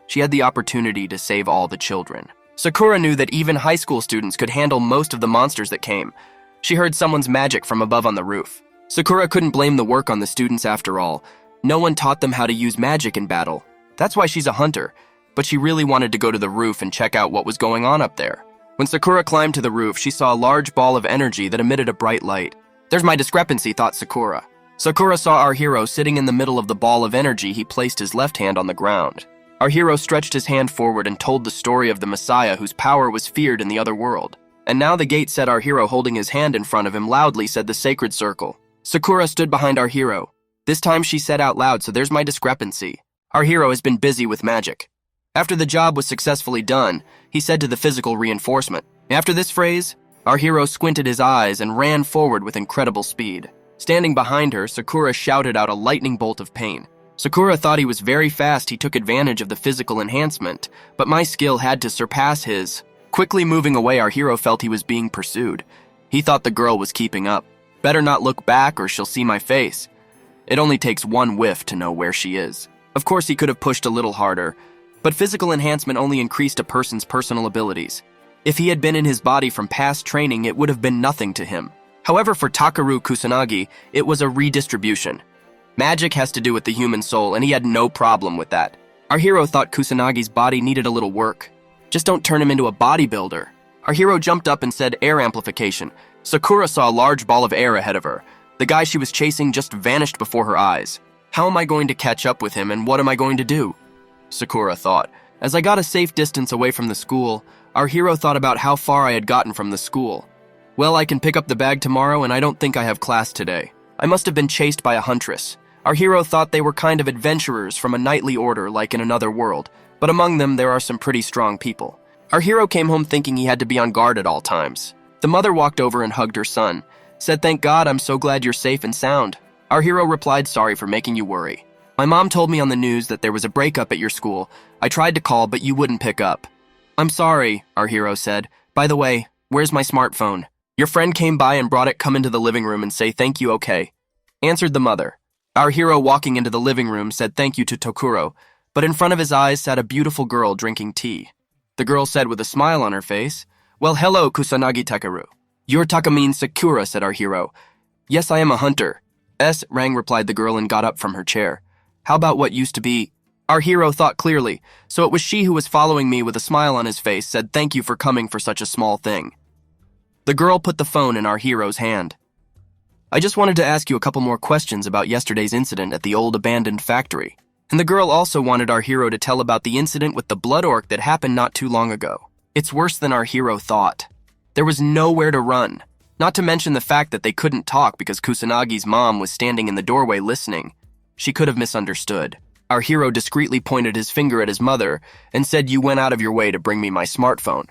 She had the opportunity to save all the children. Sakura knew that even high school students could handle most of the monsters that came. She heard someone's magic from above on the roof. Sakura couldn't blame the work on the students after all. No one taught them how to use magic in battle. That's why she's a hunter, but she really wanted to go to the roof and check out what was going on up there. When Sakura climbed to the roof, she saw a large ball of energy that emitted a bright light. There's my discrepancy, thought Sakura. Sakura saw our hero sitting in the middle of the ball of energy. He placed his left hand on the ground. Our hero stretched his hand forward and told the story of the Messiah whose power was feared in the other world. And now the gate said our hero holding his hand in front of him loudly said the sacred circle. Sakura stood behind our hero. This time she said out loud, "So there's my discrepancy. Our hero has been busy with magic." After the job was successfully done, he said to the physical reinforcement. After this phrase, our hero squinted his eyes and ran forward with incredible speed. Standing behind her, Sakura shouted out a lightning bolt of pain. Sakura thought he was very fast. He took advantage of the physical enhancement, but my skill had to surpass his. Quickly moving away, our hero felt he was being pursued. He thought the girl was keeping up. Better not look back or she'll see my face. It only takes one whiff to know where she is. Of course, he could have pushed a little harder, but physical enhancement only increased a person's personal abilities. If he had been in his body from past training, it would have been nothing to him. However, for Takeru Kusanagi, it was a redistribution. Magic has to do with the human soul, and he had no problem with that. Our hero thought Kusanagi's body needed a little work. Just don't turn him into a bodybuilder. Our hero jumped up and said air amplification. Sakura saw a large ball of air ahead of her. The guy she was chasing just vanished before her eyes. How am I going to catch up with him, and what am I going to do? Sakura thought. As I got a safe distance away from the school, our hero thought about how far I had gotten from the school. Well, I can pick up the bag tomorrow, and I don't think I have class today. I must have been chased by a huntress. Our hero thought they were kind of adventurers from a knightly order like in another world, but among them there are some pretty strong people. Our hero came home thinking he had to be on guard at all times. The mother walked over and hugged her son, said, "Thank God, I'm so glad you're safe and sound." Our hero replied, "Sorry for making you worry. My mom told me on the news that there was a breakup at your school. I tried to call, but you wouldn't pick up." "I'm sorry," our hero said. "By the way, where's my smartphone?" "Your friend came by and brought it. Come into the living room and say thank you, okay?" answered the mother. Our hero, walking into the living room, said thank you to Tokuro, but in front of his eyes sat a beautiful girl drinking tea. The girl said with a smile on her face, "Well, hello, Kusanagi Takeru." "You're Takamine Sakura," said our hero. "Yes, I am a hunter." Rang, replied the girl and got up from her chair. "How about what used to be?" Our hero thought clearly, so it was she who was following me. With a smile on his face, said thank you for coming for such a small thing. The girl put the phone in our hero's hand. "I just wanted to ask you a couple more questions about yesterday's incident at the old abandoned factory." And the girl also wanted our hero to tell about the incident with the blood orc that happened not too long ago. It's worse than our hero thought. There was nowhere to run, not to mention the fact that they couldn't talk because Kusanagi's mom was standing in the doorway listening. She could have misunderstood. Our hero discreetly pointed his finger at his mother and said, "You went out of your way to bring me my smartphone.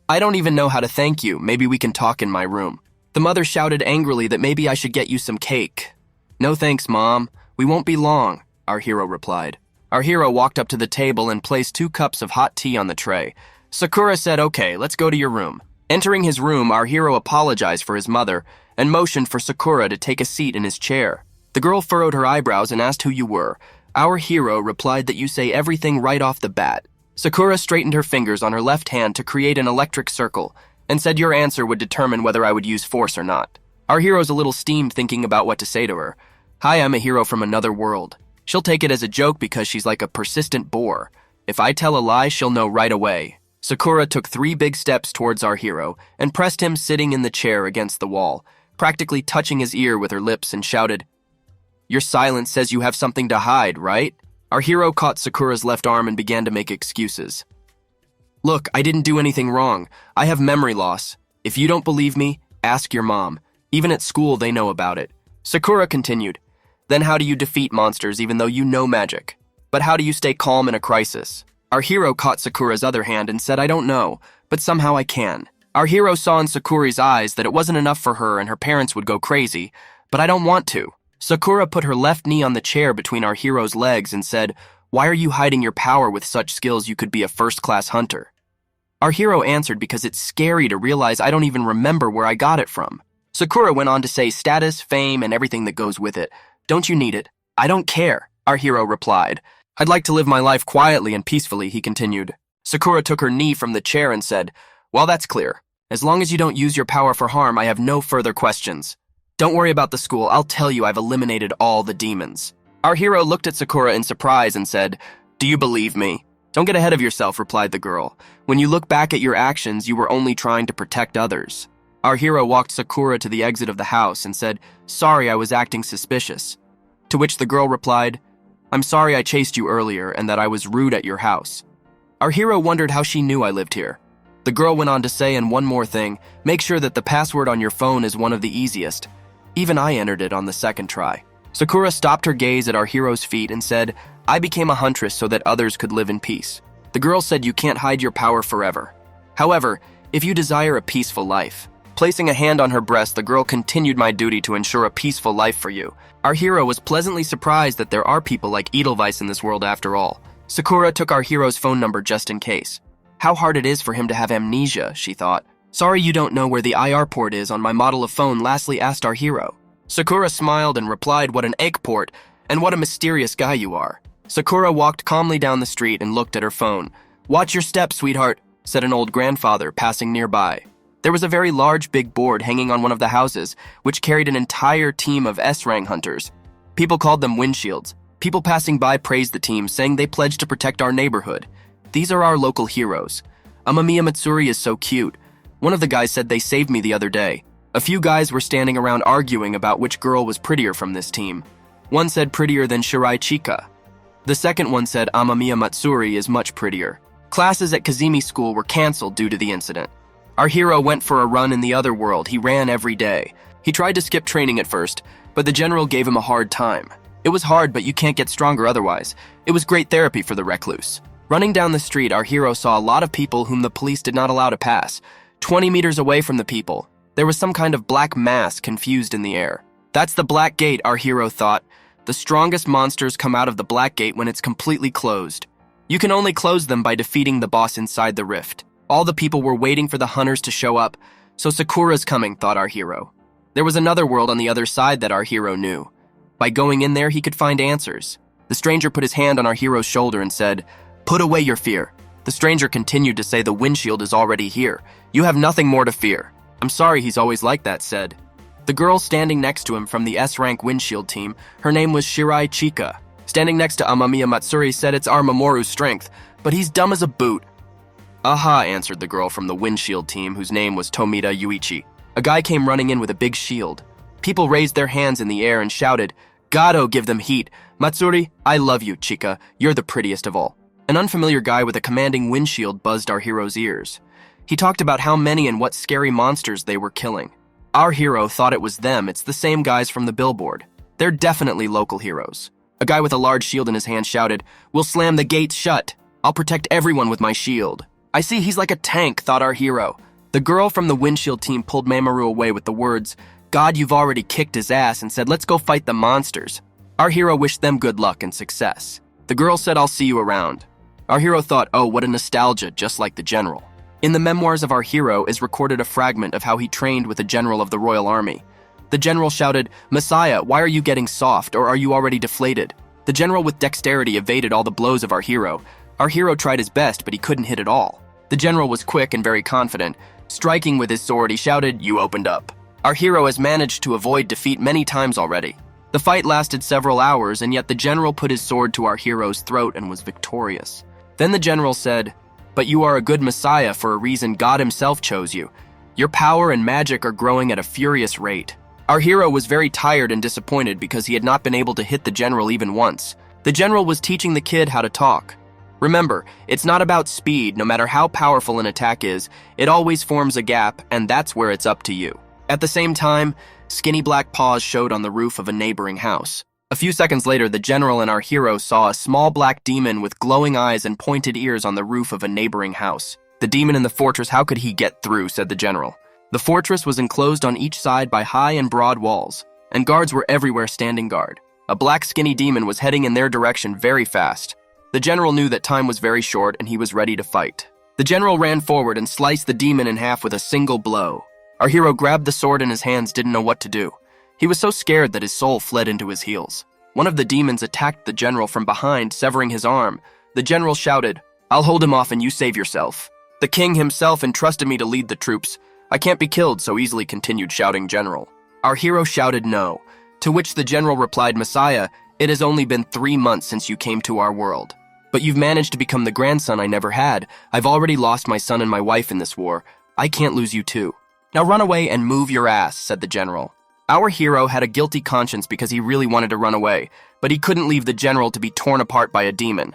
I don't even know how to thank you. Maybe we can talk in my room." The mother shouted angrily that maybe I should get you some cake. "No thanks, Mom. We won't be long," our hero replied. Our hero walked up to the table and placed 2 cups of hot tea on the tray. Sakura said, "Okay, let's go to your room." Entering his room, our hero apologized for his mother and motioned for Sakura to take a seat in his chair. The girl furrowed her eyebrows and asked who you were. Our hero replied that you say everything right off the bat. Sakura straightened her fingers on her left hand to create an electric circle and said your answer would determine whether I would use force or not. Our hero's a little steamed thinking about what to say to her. "Hi, I'm a hero from another world." She'll take it as a joke because she's like a persistent boar. If I tell a lie, she'll know right away. Sakura took 3 big steps towards our hero and pressed him sitting in the chair against the wall, practically touching his ear with her lips, and shouted, "Your silence says you have something to hide, right?" Our hero caught Sakura's left arm and began to make excuses. "Look, I didn't do anything wrong. I have memory loss. If you don't believe me, ask your mom. Even at school, they know about it." Sakura continued, "Then how do you defeat monsters even though you know magic? But how do you stay calm in a crisis?" Our hero caught Sakura's other hand and said, "I don't know, but somehow I can." Our hero saw in Sakura's eyes that it wasn't enough for her and her parents would go crazy, "But I don't want to." Sakura put her left knee on the chair between our hero's legs and said, "Why are you hiding your power with such skills? You could be a first-class hunter." Our hero answered, "Because it's scary to realize I don't even remember where I got it from." Sakura went on to say, "Status, fame, and everything that goes with it. Don't you need it?" "I don't care," our hero replied. "I'd like to live my life quietly and peacefully," he continued. Sakura took her knee from the chair and said, "Well, that's clear. As long as you don't use your power for harm, I have no further questions. Don't worry about the school. I'll tell you I've eliminated all the demons." Our hero looked at Sakura in surprise and said, "Do you believe me?" "Don't get ahead of yourself," replied the girl. "When you look back at your actions, you were only trying to protect others." Our hero walked Sakura to the exit of the house and said, "Sorry, I was acting suspicious." To which the girl replied, "I'm sorry I chased you earlier and that I was rude at your house." Our hero wondered how she knew I lived here. The girl went on to say, "And one more thing, make sure that the password on your phone is one of the easiest. Even I entered it on the second try." Sakura stopped her gaze at our hero's feet and said, "I became a huntress so that others could live in peace." The girl said, "You can't hide your power forever. However, if you desire a peaceful life." Placing a hand on her breast, the girl continued, "My duty to ensure a peaceful life for you." Our hero was pleasantly surprised that there are people like Edelweiss in this world after all. Sakura took our hero's phone number just in case. How hard it is for him to have amnesia, she thought. "Sorry you don't know where the IR port is on my model of phone," lastly asked our hero. Sakura smiled and replied, "What an egg port, and what a mysterious guy you are." Sakura walked calmly down the street and looked at her phone. "Watch your step, sweetheart," said an old grandfather passing nearby. There was a very large big board hanging on one of the houses, which carried an entire team of S-rank hunters. People called them windshields. People passing by praised the team, saying they pledged to protect our neighborhood. These are our local heroes. Amamiya Matsuri is so cute. One of the guys said they saved me the other day. A few guys were standing around arguing about which girl was prettier from this team. One said prettier than Shirai Chika. The second one said Amamiya Matsuri is much prettier. Classes at Kazemi School were canceled due to the incident. Our hero went for a run in the other world. He ran every day. He tried to skip training at first, but the general gave him a hard time. It was hard, but you can't get stronger otherwise. It was great therapy for the recluse. Running down the street, our hero saw a lot of people whom the police did not allow to pass. 20 meters away from the people, there was some kind of black mass confused in the air. That's the Black Gate, our hero thought. The strongest monsters come out of the Black Gate when it's completely closed. You can only close them by defeating the boss inside the rift. All the people were waiting for the hunters to show up, so Sakura's coming, thought our hero. There was another world on the other side that our hero knew. By going in there, he could find answers. The stranger put his hand on our hero's shoulder and said, "Put away your fear." The stranger continued to say, "The windshield is already here. You have nothing more to fear." "I'm sorry, he's always like that," said the girl standing next to him from the S-rank windshield team. Her name was Shirai Chika. Standing next to Amamiya Matsuri said, "It's our Mamoru's strength, but he's dumb as a boot." "Aha," answered the girl from the windshield team, whose name was Tomita Yuichi. A guy came running in with a big shield. People raised their hands in the air and shouted, "Gado, give them heat. Matsuri, I love you, Chika. You're the prettiest of all." An unfamiliar guy with a commanding windshield buzzed our hero's ears. He talked about how many and what scary monsters they were killing. Our hero thought it was them. It's the same guys from the billboard. They're definitely local heroes. A guy with a large shield in his hand shouted, "We'll slam the gates shut. I'll protect everyone with my shield." "I see, he's like a tank," thought our hero. The girl from the windshield team pulled Mamoru away with the words, "God, you've already kicked his ass," and said, "Let's go fight the monsters." Our hero wished them good luck and success. The girl said, "I'll see you around." Our hero thought, oh, what a nostalgia, just like the general. In the memoirs of our hero is recorded a fragment of how he trained with a general of the Royal Army. The general shouted, "Messiah, why are you getting soft, or are you already deflated?" The general with dexterity evaded all the blows of our hero. Our hero tried his best, but he couldn't hit at all. The general was quick and very confident. Striking with his sword, he shouted, "You opened up." Our hero has managed to avoid defeat many times already. The fight lasted several hours, and yet the general put his sword to our hero's throat and was victorious. Then the general said, "But you are a good messiah for a reason. God himself chose you. Your power and magic are growing at a furious rate." Our hero was very tired and disappointed because he had not been able to hit the general even once. The general was teaching the kid how to talk. Remember, it's not about speed. No matter how powerful an attack is, it always forms a gap, and that's where it's up to you. At the same time, skinny black paws showed on the roof of a neighboring house. A few seconds later, the general and our hero saw a small black demon with glowing eyes and pointed ears on the roof of a neighboring house. "The demon in the fortress, how could he get through?" said the general. The fortress was enclosed on each side by high and broad walls, and guards were everywhere standing guard. A black skinny demon was heading in their direction very fast. The general knew that time was very short and he was ready to fight. The general ran forward and sliced the demon in half with a single blow. Our hero grabbed the sword in his hands, didn't know what to do. He was so scared that his soul fled into his heels. One of the demons attacked the general from behind, severing his arm. The general shouted, "I'll hold him off and you save yourself. The king himself entrusted me to lead the troops. I can't be killed so easily," continued shouting general. Our hero shouted no, to which the general replied, "Messiah, it has only been 3 months since you came to our world. But you've managed to become the grandson I never had. I've already lost my son and my wife in this war. I can't lose you too. Now run away and move your ass," said the general. Our hero had a guilty conscience because he really wanted to run away, but he couldn't leave the general to be torn apart by a demon.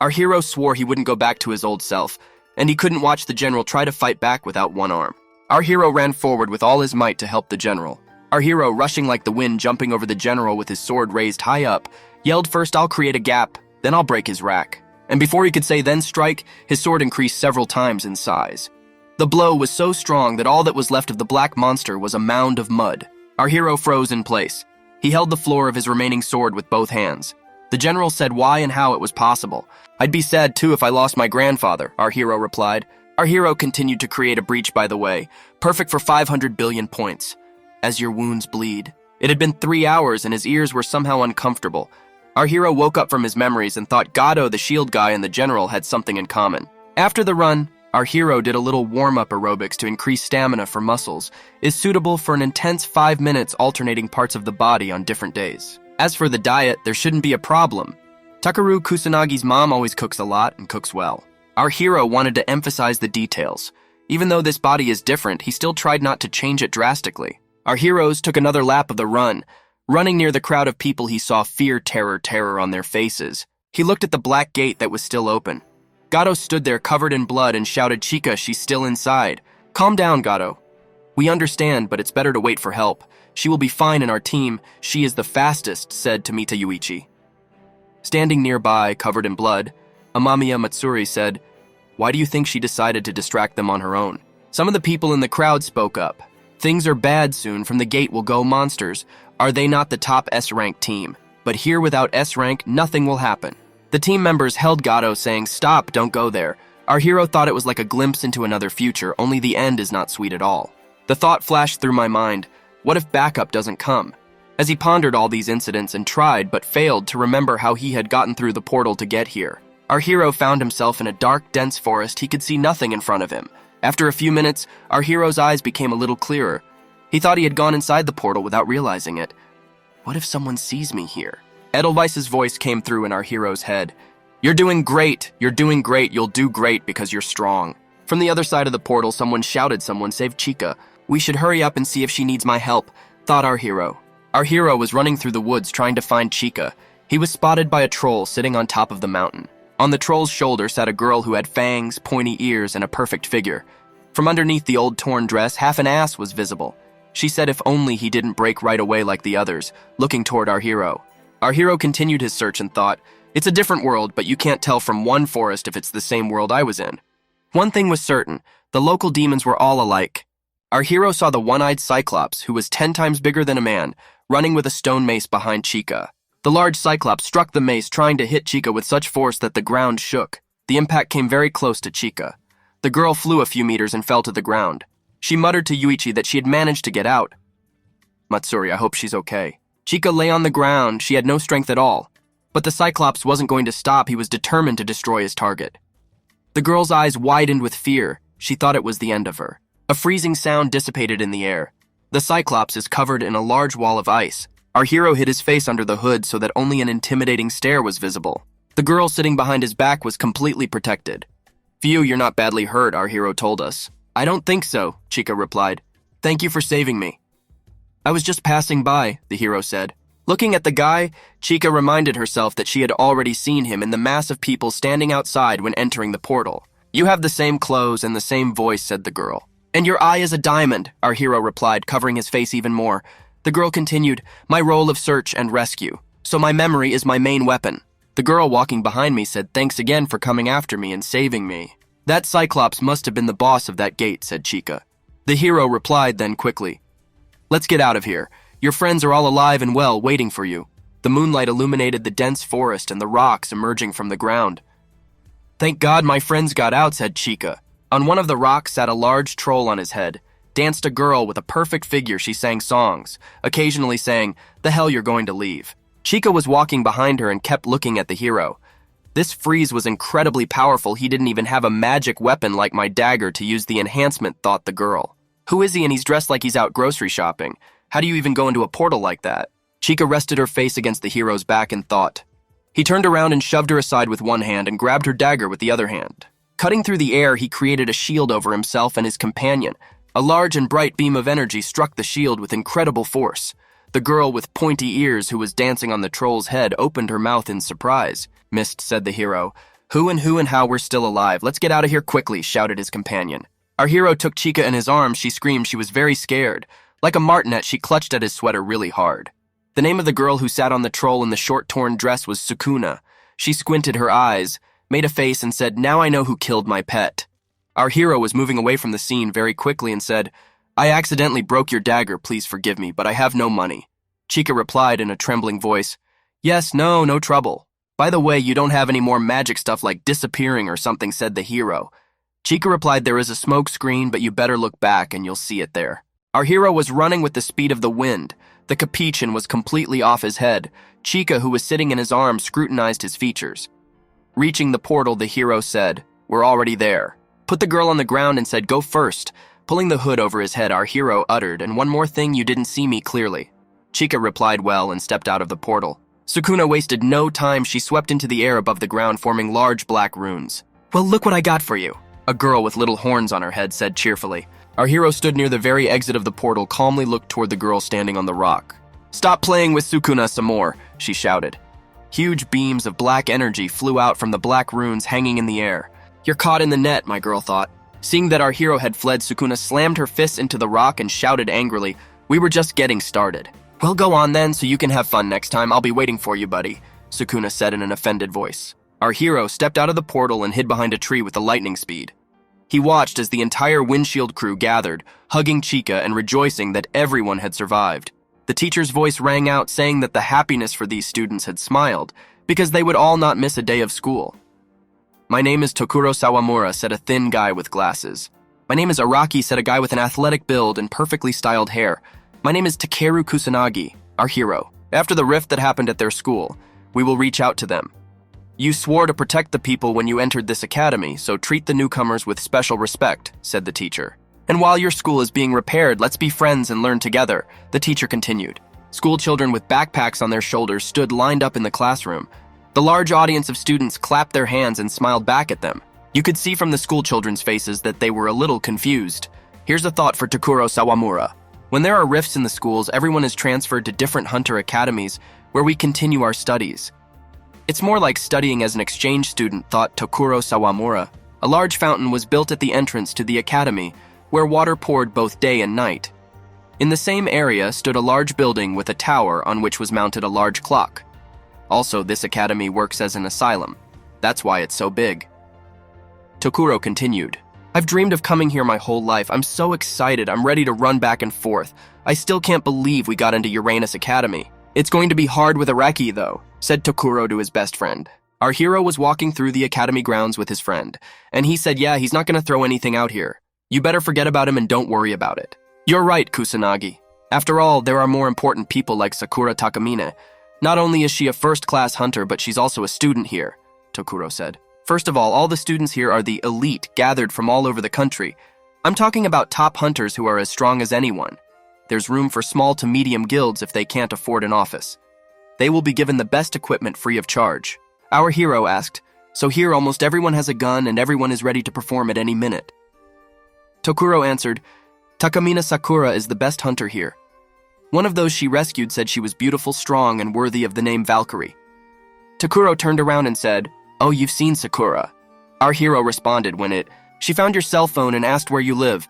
Our hero swore he wouldn't go back to his old self, and he couldn't watch the general try to fight back without one arm. Our hero ran forward with all his might to help the general. Our hero, rushing like the wind, jumping over the general with his sword raised high up, yelled, "First I'll create a gap, then I'll break his rack." And before he could say "then strike," his sword increased several times in size. The blow was so strong that all that was left of the black monster was a mound of mud. Our hero froze in place. He held the floor of his remaining sword with both hands. The general said why and how it was possible. "I'd be sad too if I lost my grandfather," our hero replied. Our hero continued to create a breach, by the way, perfect for 500 billion points. "As your wounds bleed." It had been 3 hours and his ears were somehow uncomfortable. Our hero woke up from his memories and thought Gado, the shield guy, and the general had something in common. After the run, our hero did a little warm-up aerobics to increase stamina for muscles, is suitable for an intense 5 minutes alternating parts of the body on different days. As for the diet, there shouldn't be a problem. Takaru Kusanagi's mom always cooks a lot and cooks well. Our hero wanted to emphasize the details. Even though this body is different, he still tried not to change it drastically. Our heroes took another lap of the run. Running near the crowd of people, he saw fear, terror on their faces. He looked at the black gate that was still open. Gado stood there covered in blood and shouted, "Chika, she's still inside." "Calm down, Gado. We understand, but it's better to wait for help. She will be fine in our team. She is the fastest, said Tomita Yuichi. Standing nearby, covered in blood, Amamiya Matsuri said, "Why do you think she decided to distract them on her own?" Some of the people in the crowd spoke up. "Things are bad soon. From the gate will go monsters. Are they not the top S-rank team? But here without S-rank, nothing will happen." The team members held Gato, saying, "Stop, don't go there." Our hero thought it was like a glimpse into another future, only the end is not sweet at all. The thought flashed through my mind, what if backup doesn't come? As he pondered all these incidents and tried but failed to remember how he had gotten through the portal to get here, our hero found himself in a dark, dense forest. He could see nothing in front of him. After a few minutes, our hero's eyes became a little clearer. He thought he had gone inside the portal without realizing it. What if someone sees me here? Edelweiss's voice came through in our hero's head. You're doing great, you'll do great because you're strong. From the other side of the portal, someone shouted, someone saved Chica. We should hurry up and see if she needs my help, thought our hero. Our hero was running through the woods trying to find Chica. He was spotted by a troll sitting on top of the mountain. On the troll's shoulder sat a girl who had fangs, pointy ears, and a perfect figure. From underneath the old torn dress, half an ass was visible. She said if only he didn't break right away like the others, looking toward our hero. Our hero continued his search and thought, it's a different world, but you can't tell from one forest if it's the same world I was in. One thing was certain, the local demons were all alike. Our hero saw the one-eyed Cyclops, who was 10 times bigger than a man, running with a stone mace behind Chica. The large Cyclops struck the mace, trying to hit Chica with such force that the ground shook. The impact came very close to Chica. The girl flew a few meters and fell to the ground. She muttered to Yuichi that she had managed to get out. Matsuri, I hope she's okay. Chica lay on the ground. She had no strength at all. But the Cyclops wasn't going to stop. He was determined to destroy his target. The girl's eyes widened with fear. She thought it was the end of her. A freezing sound dissipated in the air. The Cyclops is covered in a large wall of ice. Our hero hid his face under the hood so that only an intimidating stare was visible. The girl sitting behind his back was completely protected. Phew, you're not badly hurt, our hero told us. I don't think so, Chica replied. Thank you for saving me. I was just passing by, the hero said. Looking at the guy, Chica reminded herself that she had already seen him in the mass of people standing outside when entering the portal. You have the same clothes and the same voice, said the girl. And your eye is a diamond, our hero replied, covering his face even more. The girl continued, my role of search and rescue, so my memory is my main weapon. The girl walking behind me said, thanks again for coming after me and saving me. That Cyclops must have been the boss of that gate, said Chica. The hero replied then quickly, let's get out of here. Your friends are all alive and well, waiting for you. The moonlight illuminated the dense forest and the rocks emerging from the ground. Thank God my friends got out, said Chica. On one of the rocks sat a large troll on his head. Danced a girl with a perfect figure. She sang songs, occasionally saying, the hell you're going to leave. Chica was walking behind her and kept looking at the hero. This freeze was incredibly powerful. He didn't even have a magic weapon like my dagger to use the enhancement, thought the girl. Who is he and he's dressed like he's out grocery shopping? How do you even go into a portal like that? Chica rested her face against the hero's back and thought. He turned around and shoved her aside with one hand and grabbed her dagger with the other hand. Cutting through the air, he created a shield over himself and his companion. A large and bright beam of energy struck the shield with incredible force. The girl with pointy ears who was dancing on the troll's head opened her mouth in surprise. Mist, said the hero. Who and how we're still alive? Let's get out of here quickly, shouted his companion. Our hero took Chica in his arms. She screamed. She was very scared. Like a martinet, she clutched at his sweater really hard. The name of the girl who sat on the troll in the short torn dress was Sukuna. She squinted her eyes, made a face and said, now I know who killed my pet. Our hero was moving away from the scene very quickly and said, I accidentally broke your dagger, please forgive me, but I have no money. Chica replied in a trembling voice, yes, no trouble. By the way, you don't have any more magic stuff like disappearing or something, said the hero. Chica replied, there is a smoke screen, but you better look back and you'll see it there. Our hero was running with the speed of the wind. The capuchin was completely off his head. Chica, who was sitting in his arms, scrutinized his features. Reaching the portal, the hero said, we're already there. Put the girl on the ground and said, go first. Pulling the hood over his head, our hero uttered, and one more thing, you didn't see me clearly. Chica replied well and stepped out of the portal. Sukuna wasted no time. She swept into the air above the ground, forming large black runes. Well, look what I got for you. A girl with little horns on her head said cheerfully. Our hero stood near the very exit of the portal, calmly looked toward the girl standing on the rock. Stop playing with Sukuna some more, she shouted. Huge beams of black energy flew out from the black runes hanging in the air. You're caught in the net, my girl thought. Seeing that our hero had fled, Sukuna slammed her fists into the rock and shouted angrily, We were just getting started. Well, go on then, so you can have fun next time. I'll be waiting for you, buddy, Sukuna said in an offended voice. Our hero stepped out of the portal and hid behind a tree with the lightning speed. He watched as the entire windshield crew gathered, hugging Chika and rejoicing that everyone had survived. The teacher's voice rang out saying that the happiness for these students had smiled, because they would all not miss a day of school. My name is Tokuro Sawamura, said a thin guy with glasses. My name is Araki, said a guy with an athletic build and perfectly styled hair. My name is Takeru Kusanagi, our hero. After the rift that happened at their school, we will reach out to them. You swore to protect the people when you entered this academy, so treat the newcomers with special respect, said the teacher. And while your school is being repaired, let's be friends and learn together, the teacher continued. School children with backpacks on their shoulders stood lined up in the classroom. The large audience of students clapped their hands and smiled back at them. You could see from the school children's faces that they were a little confused. Here's a thought for Tokuro Sawamura. When there are rifts in the schools, everyone is transferred to different hunter academies where we continue our studies. It's more like studying as an exchange student, thought Tokuro Sawamura. A large fountain was built at the entrance to the academy, where water poured both day and night. In the same area stood a large building with a tower on which was mounted a large clock. Also, this academy works as an asylum. That's why it's so big. Tokuro continued. I've dreamed of coming here my whole life. I'm so excited. I'm ready to run back and forth. I still can't believe we got into Uranus Academy. It's going to be hard with Araki, though, said Tokuro to his best friend. Our hero was walking through the academy grounds with his friend, and he said, yeah, he's not going to throw anything out here. You better forget about him and don't worry about it. You're right, Kusanagi. After all, there are more important people like Sakura Takamine. Not only is she a first-class hunter, but she's also a student here, Tokuro said. First of all the students here are the elite, gathered from all over the country. I'm talking about top hunters who are as strong as anyone. There's room for small to medium guilds if they can't afford an office. They will be given the best equipment free of charge. Our hero asked, so here almost everyone has a gun and everyone is ready to perform at any minute. Tokuro answered, Takamina Sakura is the best hunter here. One of those she rescued said she was beautiful, strong, and worthy of the name Valkyrie. Tokuro turned around and said, oh, you've seen Sakura. Our hero responded she found your cell phone and asked where you live.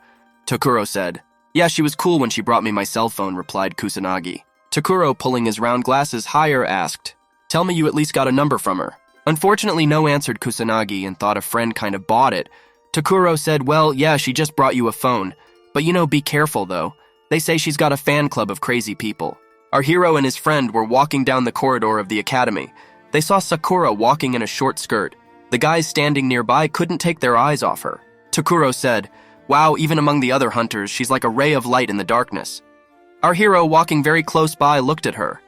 Tokuro said, yeah, she was cool when she brought me my cell phone, replied Kusanagi. Tokuro, pulling his round glasses higher, asked, tell me you at least got a number from her. Unfortunately, no, answered Kusanagi and thought a friend kind of bought it. Tokuro said, well, yeah, she just brought you a phone. But be careful though. They say she's got a fan club of crazy people. Our hero and his friend were walking down the corridor of the academy. They saw Sakura walking in a short skirt. The guys standing nearby couldn't take their eyes off her. Tokuro said, wow, even among the other hunters, she's like a ray of light in the darkness. Our hero, walking very close by, looked at her.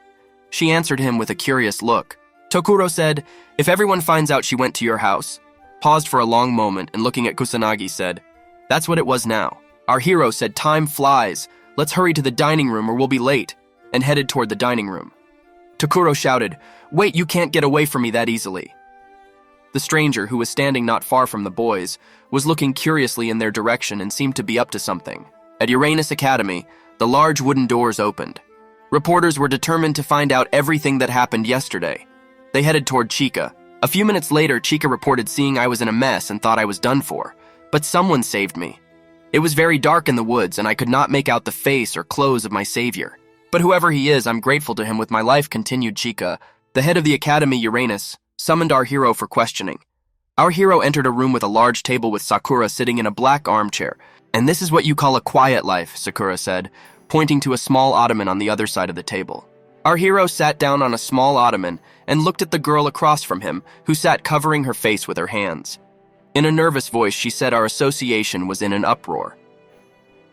She answered him with a curious look. Tokuro said, if everyone finds out she went to your house, paused for a long moment and looking at Kusanagi said, that's what it was now. Our hero said, time flies. Let's hurry to the dining room or we'll be late, and headed toward the dining room. Tokuro shouted, wait, you can't get away from me that easily. The stranger, who was standing not far from the boys, was looking curiously in their direction and seemed to be up to something. At Uranus Academy, the large wooden doors opened. Reporters were determined to find out everything that happened yesterday. They headed toward Chika. A few minutes later, Chika reported seeing I was in a mess and thought I was done for. But someone saved me. It was very dark in the woods and I could not make out the face or clothes of my savior. But whoever he is, I'm grateful to him with my life, continued Chika. The head of the Academy, Uranus, summoned our hero for questioning. Our hero entered a room with a large table with Sakura sitting in a black armchair. And this is what you call a quiet life, Sakura said, pointing to a small ottoman on the other side of the table. Our hero sat down on a small ottoman and looked at the girl across from him, who sat covering her face with her hands. In a nervous voice, she said our association was in an uproar.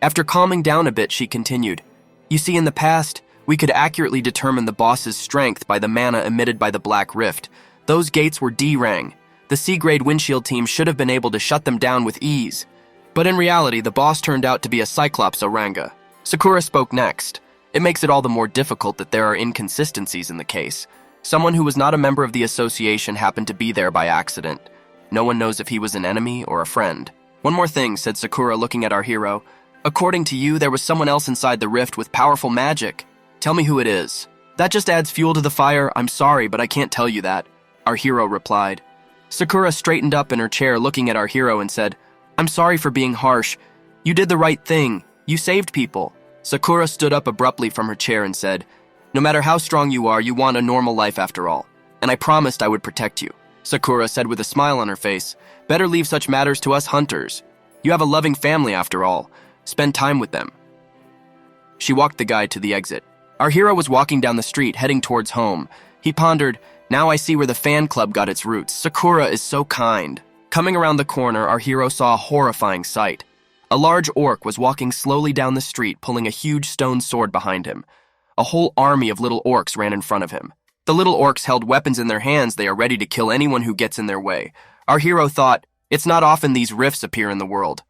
After calming down a bit, she continued, you see, in the past, we could accurately determine the boss's strength by the mana emitted by the Black Rift. Those gates were D-rang. The C-grade windshield team should have been able to shut them down with ease. But in reality, the boss turned out to be a Cyclops Oranga. Sakura spoke next. It makes it all the more difficult that there are inconsistencies in the case. Someone who was not a member of the association happened to be there by accident. No one knows if he was an enemy or a friend. One more thing, said Sakura, looking at our hero. According to you, there was someone else inside the rift with powerful magic. Tell me who it is. That just adds fuel to the fire. I'm sorry, but I can't tell you that, our hero replied. Sakura straightened up in her chair, looking at our hero, and said, I'm sorry for being harsh. You did the right thing. You saved people. Sakura stood up abruptly from her chair and said, "No matter how strong you are, you want a normal life after all. And I promised I would protect you." Sakura said with a smile on her face, "Better leave such matters to us hunters. You have a loving family after all. Spend time with them." She walked the guy to the exit. Our hero was walking down the street, heading towards home. He pondered, "Now I see where the fan club got its roots. Sakura is so kind." Coming around the corner, our hero saw a horrifying sight. A large orc was walking slowly down the street, pulling a huge stone sword behind him. A whole army of little orcs ran in front of him. The little orcs held weapons in their hands. They are ready to kill anyone who gets in their way. Our hero thought, it's not often these rifts appear in the world.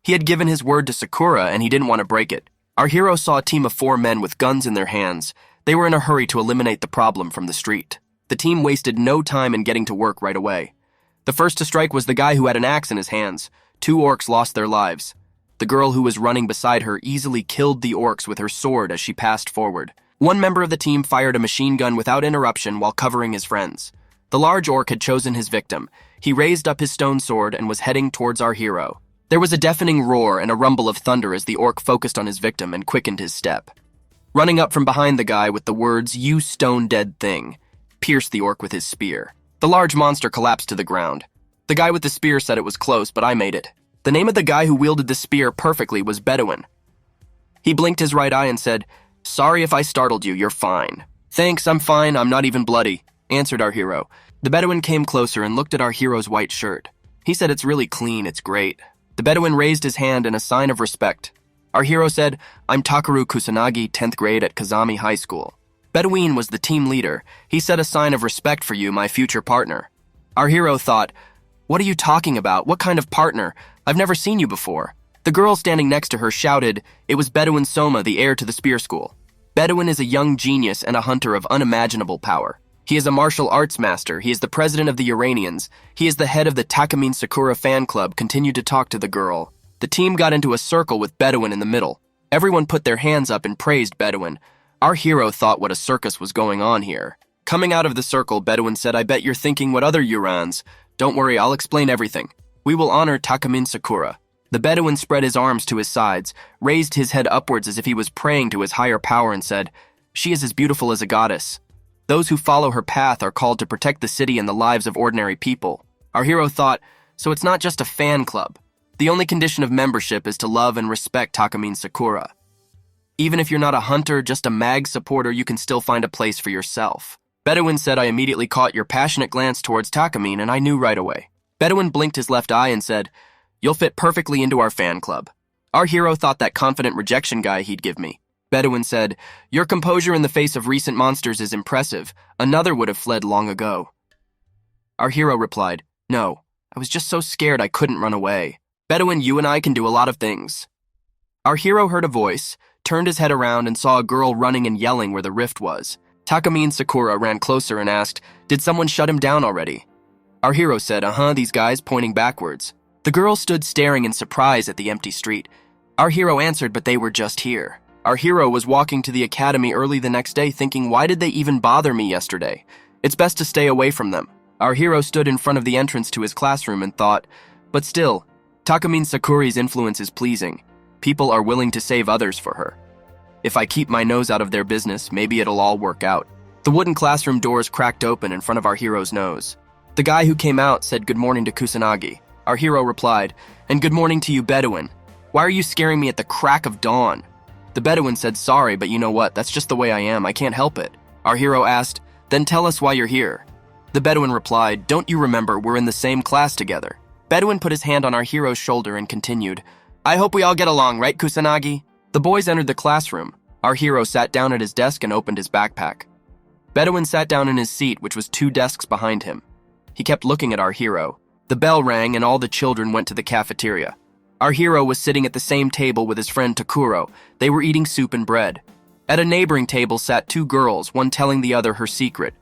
He had given his word to Sakura, and he didn't want to break it. Our hero saw a team of 4 men with guns in their hands. They were in a hurry to eliminate the problem from the street. The team wasted no time in getting to work right away. The first to strike was the guy who had an axe in his hands. 2 orcs lost their lives. The girl who was running beside her easily killed the orcs with her sword as she passed forward. One member of the team fired a machine gun without interruption while covering his friends. The large orc had chosen his victim. He raised up his stone sword and was heading towards our hero. There was a deafening roar and a rumble of thunder as the orc focused on his victim and quickened his step. Running up from behind the guy with the words, "You stone-dead thing," pierced the orc with his spear. The large monster collapsed to the ground. The guy with the spear said it was close, but I made it. The name of the guy who wielded the spear perfectly was Bedouin. He blinked his right eye and said, "Sorry if I startled you, you're fine." "Thanks, I'm fine, I'm not even bloody," answered our hero. The Bedouin came closer and looked at our hero's white shirt. He said, "It's really clean, it's great." The Bedouin raised his hand in a sign of respect. Our hero said, "I'm Takeru Kusanagi, 10th grade at Kazami High School." Bedouin was the team leader. He said, "A sign of respect for you, my future partner." Our hero thought, "What are you talking about? What kind of partner? I've never seen you before." The girl standing next to her shouted, it was Bedouin Soma, the heir to the spear school. Bedouin is a young genius and a hunter of unimaginable power. He is a martial arts master. He is the president of the Uranians. He is the head of the Takamine Sakura fan club. Continued to talk to the girl. The team got into a circle with Bedouin in the middle. Everyone put their hands up and praised Bedouin. Our hero thought what a circus was going on here. Coming out of the circle, Bedouin said, "I bet you're thinking what other Urans. Don't worry, I'll explain everything. We will honor Takamine Sakura." The Bedouin spread his arms to his sides, raised his head upwards as if he was praying to his higher power and said, "She is as beautiful as a goddess. Those who follow her path are called to protect the city and the lives of ordinary people." Our hero thought, so it's not just a fan club. The only condition of membership is to love and respect Takamine Sakura. Even if you're not a hunter, just a mag supporter, you can still find a place for yourself. Bedouin said, "I immediately caught your passionate glance towards Takamine and I knew right away." Bedouin blinked his left eye and said, "You'll fit perfectly into our fan club." Our hero thought that confident rejection guy he'd give me. Bedouin said, "Your composure in the face of recent monsters is impressive. Another would have fled long ago." Our hero replied, "No, I was just so scared I couldn't run away. Bedouin, you and I can do a lot of things." Our hero heard a voice, turned his head around and saw a girl running and yelling where the rift was. Takamine Sakura ran closer and asked, "Did someone shut him down already?" Our hero said, These guys," pointing backwards. The girl stood staring in surprise at the empty street. Our hero answered, "But they were just here." Our hero was walking to the academy early the next day thinking, why did they even bother me yesterday? It's best to stay away from them. Our hero stood in front of the entrance to his classroom and thought, but still, Takamine Sakura's influence is pleasing. People are willing to save others for her. If I keep my nose out of their business, maybe it'll all work out. The wooden classroom doors cracked open in front of our hero's nose. The guy who came out said good morning to Kusanagi. Our hero replied, "And good morning to you, Bedouin. Why are you scaring me at the crack of dawn?" The Bedouin said, "Sorry, but you know what? That's just the way I am. I can't help it." Our hero asked, "Then tell us why you're here." The Bedouin replied, "Don't you remember we're in the same class together?" Bedouin put his hand on our hero's shoulder and continued, "I hope we all get along, right, Kusanagi?" The boys entered the classroom. Our hero sat down at his desk and opened his backpack. Bedouin sat down in his seat, which was 2 desks behind him. He kept looking at our hero. The bell rang and all the children went to the cafeteria. Our hero was sitting at the same table with his friend Takuro. They were eating soup and bread. At a neighboring table sat 2 girls, one telling the other her secret.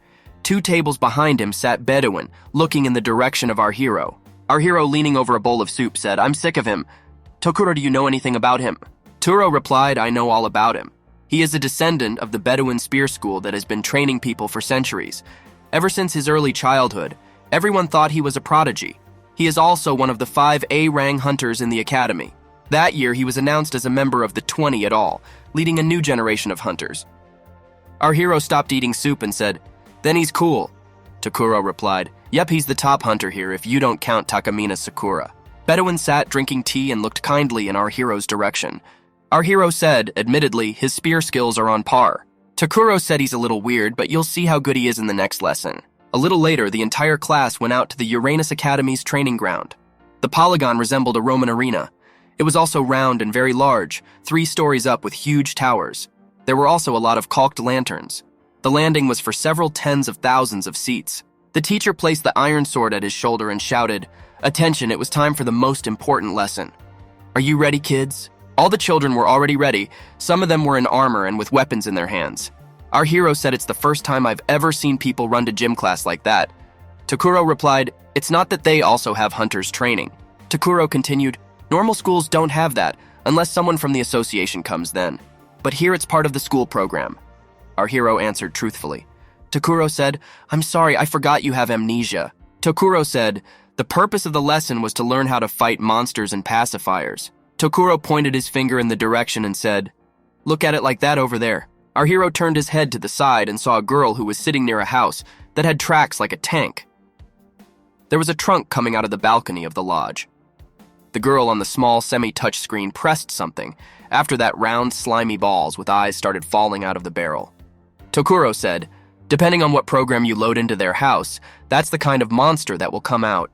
2 tables behind him sat Bedouin, looking in the direction of our hero. Our hero, leaning over a bowl of soup, said, "I'm sick of him. Takuro, do you know anything about him?" Turo replied, "I know all about him. He is a descendant of the Bedouin spear school that has been training people for centuries. Ever since his early childhood, everyone thought he was a prodigy. He is also one of the 5 A-rang hunters in the academy. That year, he was announced as a member of the 20 at all, leading a new generation of hunters. Our hero stopped eating soup and said, "Then he's cool." Takuro replied, "Yep, he's the top hunter here if you don't count Takamina Sakura." Bedouin sat drinking tea and looked kindly in our hero's direction. Our hero said, admittedly, his spear skills are on par. Takuro said he's a little weird, but you'll see how good he is in the next lesson. A little later, the entire class went out to the Uranus Academy's training ground. The polygon resembled a Roman arena. It was also round and very large, 3 stories up with huge towers. There were also a lot of caulked lanterns. The landing was for several tens of thousands of seats. The teacher placed the iron sword at his shoulder and shouted, "Attention, it was time for the most important lesson. Are you ready, kids?" All the children were already ready. Some of them were in armor and with weapons in their hands. Our hero said, "It's the first time I've ever seen people run to gym class like that." Takuro replied, "It's not that they also have hunters training." Takuro continued, "Normal schools don't have that, unless someone from the association comes then. But here it's part of the school program." Our hero answered truthfully. Takuro said, "I'm sorry, I forgot you have amnesia." Takuro said, "The purpose of the lesson was to learn how to fight monsters and pacifiers." Takuro pointed his finger in the direction and said, "Look at it like that over there." Our hero turned his head to the side and saw a girl who was sitting near a house that had tracks like a tank. There was a trunk coming out of the balcony of the lodge. The girl on the small semi-touch screen pressed something. After that, round, slimy balls with eyes started falling out of the barrel. Takuro said, "Depending on what program you load into their house, that's the kind of monster that will come out."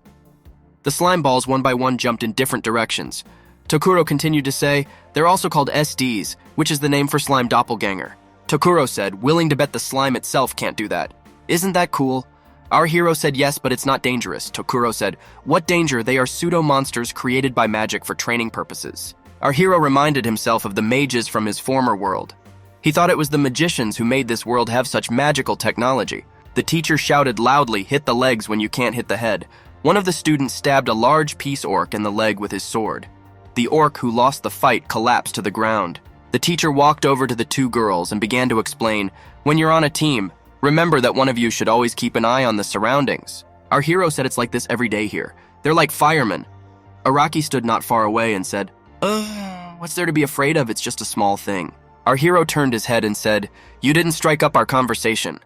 The slime balls one by one jumped in different directions. Takuro continued to say, "They're also called SDs, which is the name for slime doppelganger." Takuro said, willing to bet the slime itself can't do that. "Isn't that cool?" Our hero said, "Yes, but it's not dangerous." Takuro said, "What danger? They are pseudo-monsters created by magic for training purposes." Our hero reminded himself of the mages from his former world. He thought it was the magicians who made this world have such magical technology. The teacher shouted loudly, "Hit the legs when you can't hit the head." One of the students stabbed a large peace orc in the leg with his sword. The orc who lost the fight collapsed to the ground. The teacher walked over to the 2 girls and began to explain, "When you're on a team, remember that one of you should always keep an eye on the surroundings." Our hero said, "It's like this every day here. They're like firemen." Araki stood not far away and said, What's there to be afraid of? It's just a small thing." Our hero turned his head and said, "You didn't strike up our conversation."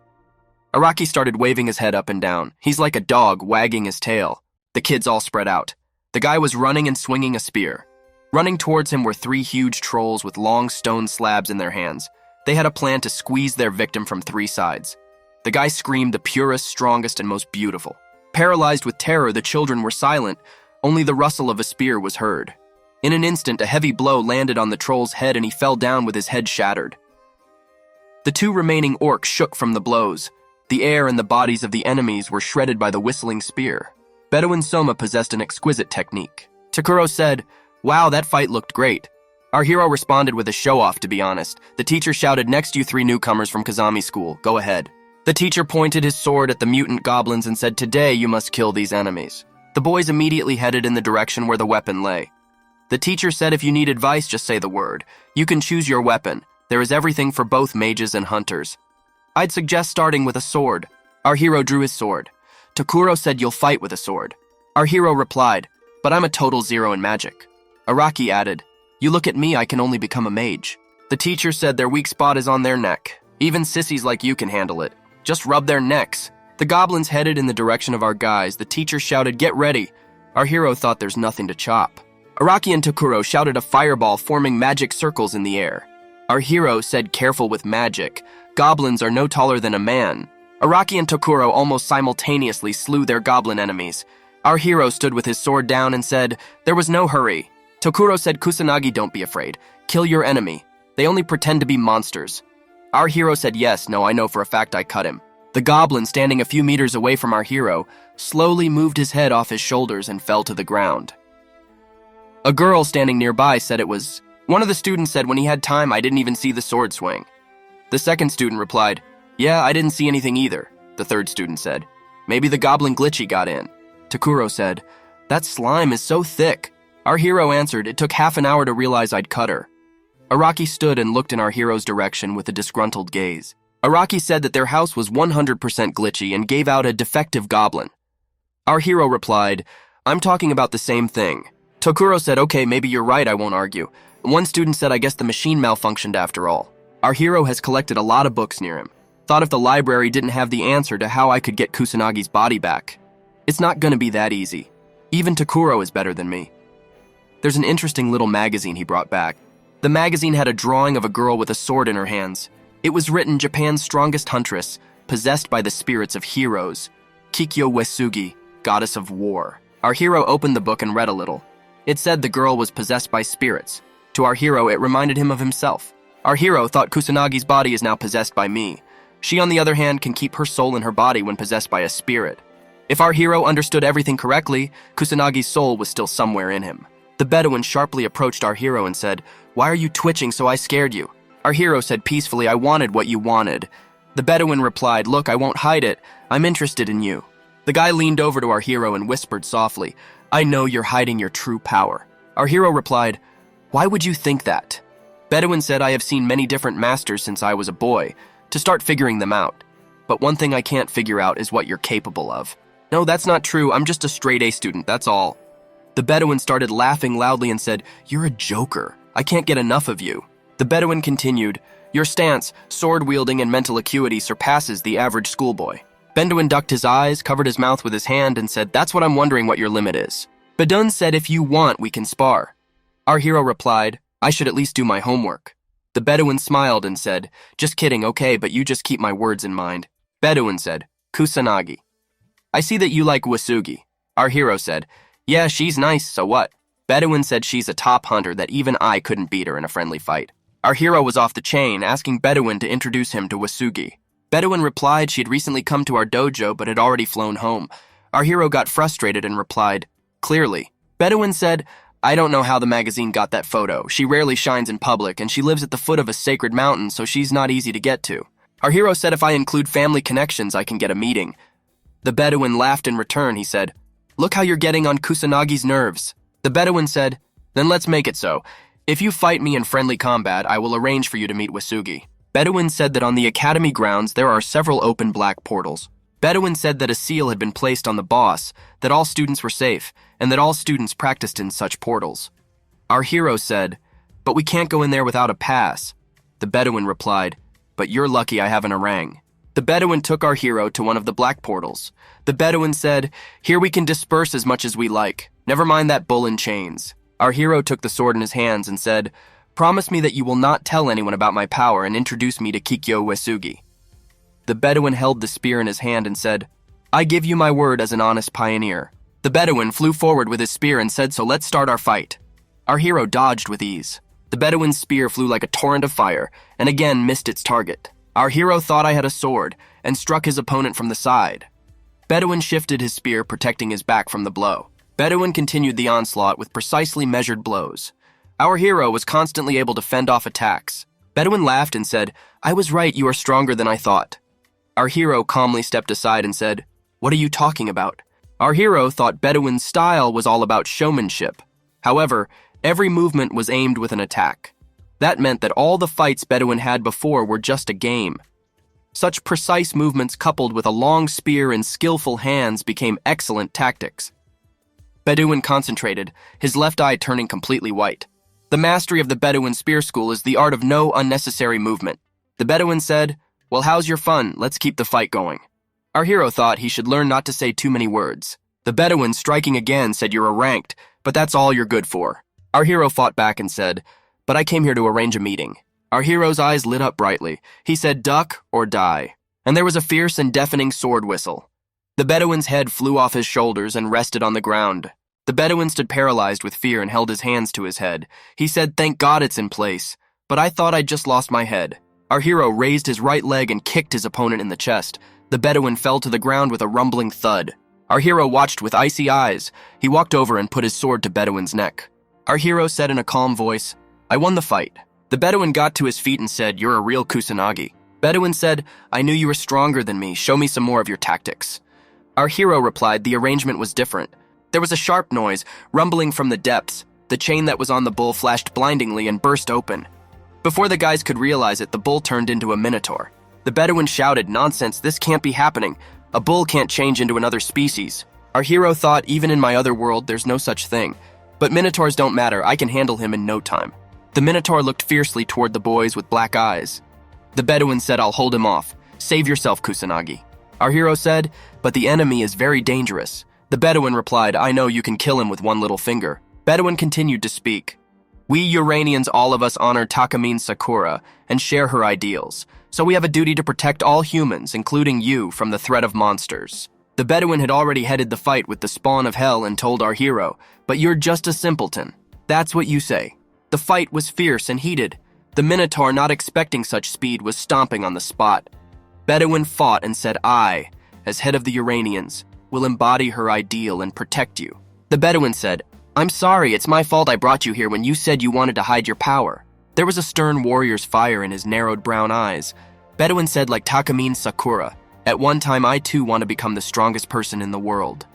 Araki started waving his head up and down. He's like a dog wagging his tail. The kids all spread out. The guy was running and swinging a spear. Running towards him were 3 huge trolls with long stone slabs in their hands. They had a plan to squeeze their victim from 3 sides. The guy screamed the purest, strongest, and most beautiful. Paralyzed with terror, the children were silent. Only the rustle of a spear was heard. In an instant, a heavy blow landed on the troll's head and he fell down with his head shattered. The 2 remaining orcs shook from the blows. The air and the bodies of the enemies were shredded by the whistling spear. Bedouin Soma possessed an exquisite technique. Takuro said, "Wow, that fight looked great." Our hero responded with a show-off, to be honest. The teacher shouted, "Next, you 3 newcomers from Kazami School. Go ahead." The teacher pointed his sword at the mutant goblins and said, "Today you must kill these enemies." The boys immediately headed in the direction where the weapon lay. The teacher said, "If you need advice, just say the word. You can choose your weapon. There is everything for both mages and hunters. I'd suggest starting with a sword." Our hero drew his sword. Takuro said, "You'll fight with a sword." Our hero replied, "But I'm a total 0 in magic." Araki added, "You look at me, I can only become a mage." The teacher said their weak spot is on their neck. Even sissies like you can handle it. Just rub their necks. The goblins headed in the direction of our guys. The teacher shouted, "Get ready." Our hero thought there's nothing to chop. Araki and Takuro shouted a fireball, forming magic circles in the air. Our hero said, "Careful with magic. Goblins are no taller than a man." Araki and Takuro almost simultaneously slew their goblin enemies. Our hero stood with his sword down and said, "There was no hurry." Takuro said, "Kusanagi, don't be afraid. Kill your enemy. They only pretend to be monsters." Our hero said, "Yes, no, I know for a fact I cut him." The goblin, standing a few meters away from our hero, slowly moved his head off his shoulders and fell to the ground. A girl standing nearby said it was... One of the students said, "When he had time, I didn't even see the sword swing." The second student replied, "Yeah, I didn't see anything either." The third student said, "Maybe the goblin glitchy got in." Takuro said, "That slime is so thick." Our hero answered, "It took half an hour to realize I'd cut her." Araki stood and looked in our hero's direction with a disgruntled gaze. Araki said that their house was 100% glitchy and gave out a defective goblin. Our hero replied, "I'm talking about the same thing. Tokuro said, okay, maybe you're right, I won't argue. One student said, I guess the machine malfunctioned after all. Our hero has collected a lot of books near him. Thought if the library didn't have the answer to how I could get Kusanagi's body back. It's not gonna be that easy. Even Tokuro is better than me. There's an interesting little magazine he brought back. The magazine had a drawing of a girl with a sword in her hands. It was written, Japan's strongest huntress, possessed by the spirits of heroes. Kikyo Uesugi, goddess of war. Our hero opened the book and read a little. It said the girl was possessed by spirits. To our hero, it reminded him of himself. Our hero thought Kusanagi's body is now possessed by me. She, on the other hand, can keep her soul in her body when possessed by a spirit. If our hero understood everything correctly, Kusanagi's soul was still somewhere in him. The Bedouin sharply approached our hero and said, Why are you twitching so I scared you? Our hero said peacefully, I wanted what you wanted. The Bedouin replied, Look, I won't hide it. I'm interested in you. The guy leaned over to our hero and whispered softly, I know you're hiding your true power. Our hero replied, Why would you think that? Bedouin said, I have seen many different masters since I was a boy, to start figuring them out. But one thing I can't figure out is what you're capable of. No, that's not true. I'm just a straight A student, that's all. The Bedouin started laughing loudly and said, You're a joker. I can't get enough of you. The Bedouin continued, Your stance, sword-wielding, and mental acuity surpasses the average schoolboy. Bedouin ducked his eyes, covered his mouth with his hand, and said, That's what I'm wondering what your limit is. Bedouin said, If you want, we can spar. Our hero replied, I should at least do my homework. The Bedouin smiled and said, Just kidding, okay, but you just keep my words in mind. Bedouin said, Kusanagi. I see that you like Uesugi. Our hero said, Yeah, she's nice, so what? Bedouin said she's a top hunter that even I couldn't beat her in a friendly fight. Our hero was off the chain, asking Bedouin to introduce him to Uesugi. Bedouin replied she had recently come to our dojo but had already flown home. Our hero got frustrated and replied, Clearly. Bedouin said, I don't know how the magazine got that photo. She rarely shines in public, and she lives at the foot of a sacred mountain, so she's not easy to get to. Our hero said if I include family connections, I can get a meeting. The Bedouin laughed in return. He said, Look how you're getting on Kusanagi's nerves. The Bedouin said, Then let's make it so. If you fight me in friendly combat, I will arrange for you to meet Uesugi. Bedouin said that on the academy grounds there are several open black portals. Bedouin said that a seal had been placed on the boss, that all students were safe, and that all students practiced in such portals. Our hero said, But we can't go in there without a pass. The Bedouin replied, But you're lucky I have an orang. The Bedouin took our hero to one of the black portals. The Bedouin said, Here we can disperse as much as we like. Never mind that bull in chains. Our hero took the sword in his hands and said, Promise me that you will not tell anyone about my power and introduce me to Kikyo Uesugi. The Bedouin held the spear in his hand and said, I give you my word as an honest pioneer. The Bedouin flew forward with his spear and said, So let's start our fight. Our hero dodged with ease. The Bedouin's spear flew like a torrent of fire and again missed its target. Our hero thought I had a sword and struck his opponent from the side. Bedouin shifted his spear, protecting his back from the blow. Bedouin continued the onslaught with precisely measured blows. Our hero was constantly able to fend off attacks. Bedouin laughed and said, I was right, you are stronger than I thought. Our hero calmly stepped aside and said, What are you talking about? Our hero thought Bedouin's style was all about showmanship. However, every movement was aimed with an attack. That meant that all the fights Bedouin had before were just a game. Such precise movements coupled with a long spear and skillful hands became excellent tactics. Bedouin concentrated, his left eye turning completely white. The mastery of the Bedouin spear school is the art of no unnecessary movement. The Bedouin said, Well, how's your fun? Let's keep the fight going. Our hero thought he should learn not to say too many words. The Bedouin, striking again, said, You're a ranked, but that's all you're good for. Our hero fought back and said, But I came here to arrange a meeting. Our hero's eyes lit up brightly. He said, Duck or die. And there was a fierce and deafening sword whistle. The Bedouin's head flew off his shoulders and rested on the ground. The Bedouin stood paralyzed with fear and held his hands to his head. He said, Thank God it's in place, but I thought I'd just lost my head. Our hero raised his right leg and kicked his opponent in the chest. The Bedouin fell to the ground with a rumbling thud. Our hero watched with icy eyes. He walked over and put his sword to Bedouin's neck. Our hero said in a calm voice, I won the fight. The Bedouin got to his feet and said, You're a real Kusanagi. Bedouin said, I knew you were stronger than me. Show me some more of your tactics. Our hero replied the arrangement was different. There was a sharp noise, rumbling from the depths. The chain that was on the bull flashed blindingly and burst open. Before the guys could realize it, the bull turned into a minotaur. The Bedouin shouted, Nonsense, this can't be happening. A bull can't change into another species. Our hero thought, even in my other world, there's no such thing. But Minotaurs don't matter, I can handle him in no time. The Minotaur looked fiercely toward the boys with black eyes. The Bedouin said, I'll hold him off. Save yourself, Kusanagi. Our hero said, but the enemy is very dangerous. The Bedouin replied, I know you can kill him with one little finger. Bedouin continued to speak. We Uranians, all of us honor Takamine Sakura and share her ideals, so we have a duty to protect all humans, including you, from the threat of monsters. The Bedouin had already headed the fight with the spawn of hell and told our hero, but you're just a simpleton. That's what you say. The fight was fierce and heated. The Minotaur, not expecting such speed, was stomping on the spot. Bedouin fought and said, I, as head of the Uranians, will embody her ideal and protect you. The Bedouin said, I'm sorry, it's my fault I brought you here when you said you wanted to hide your power. There was a stern warrior's fire in his narrowed brown eyes. Bedouin said, like Takamine Sakura, at one time I too want to become the strongest person in the world.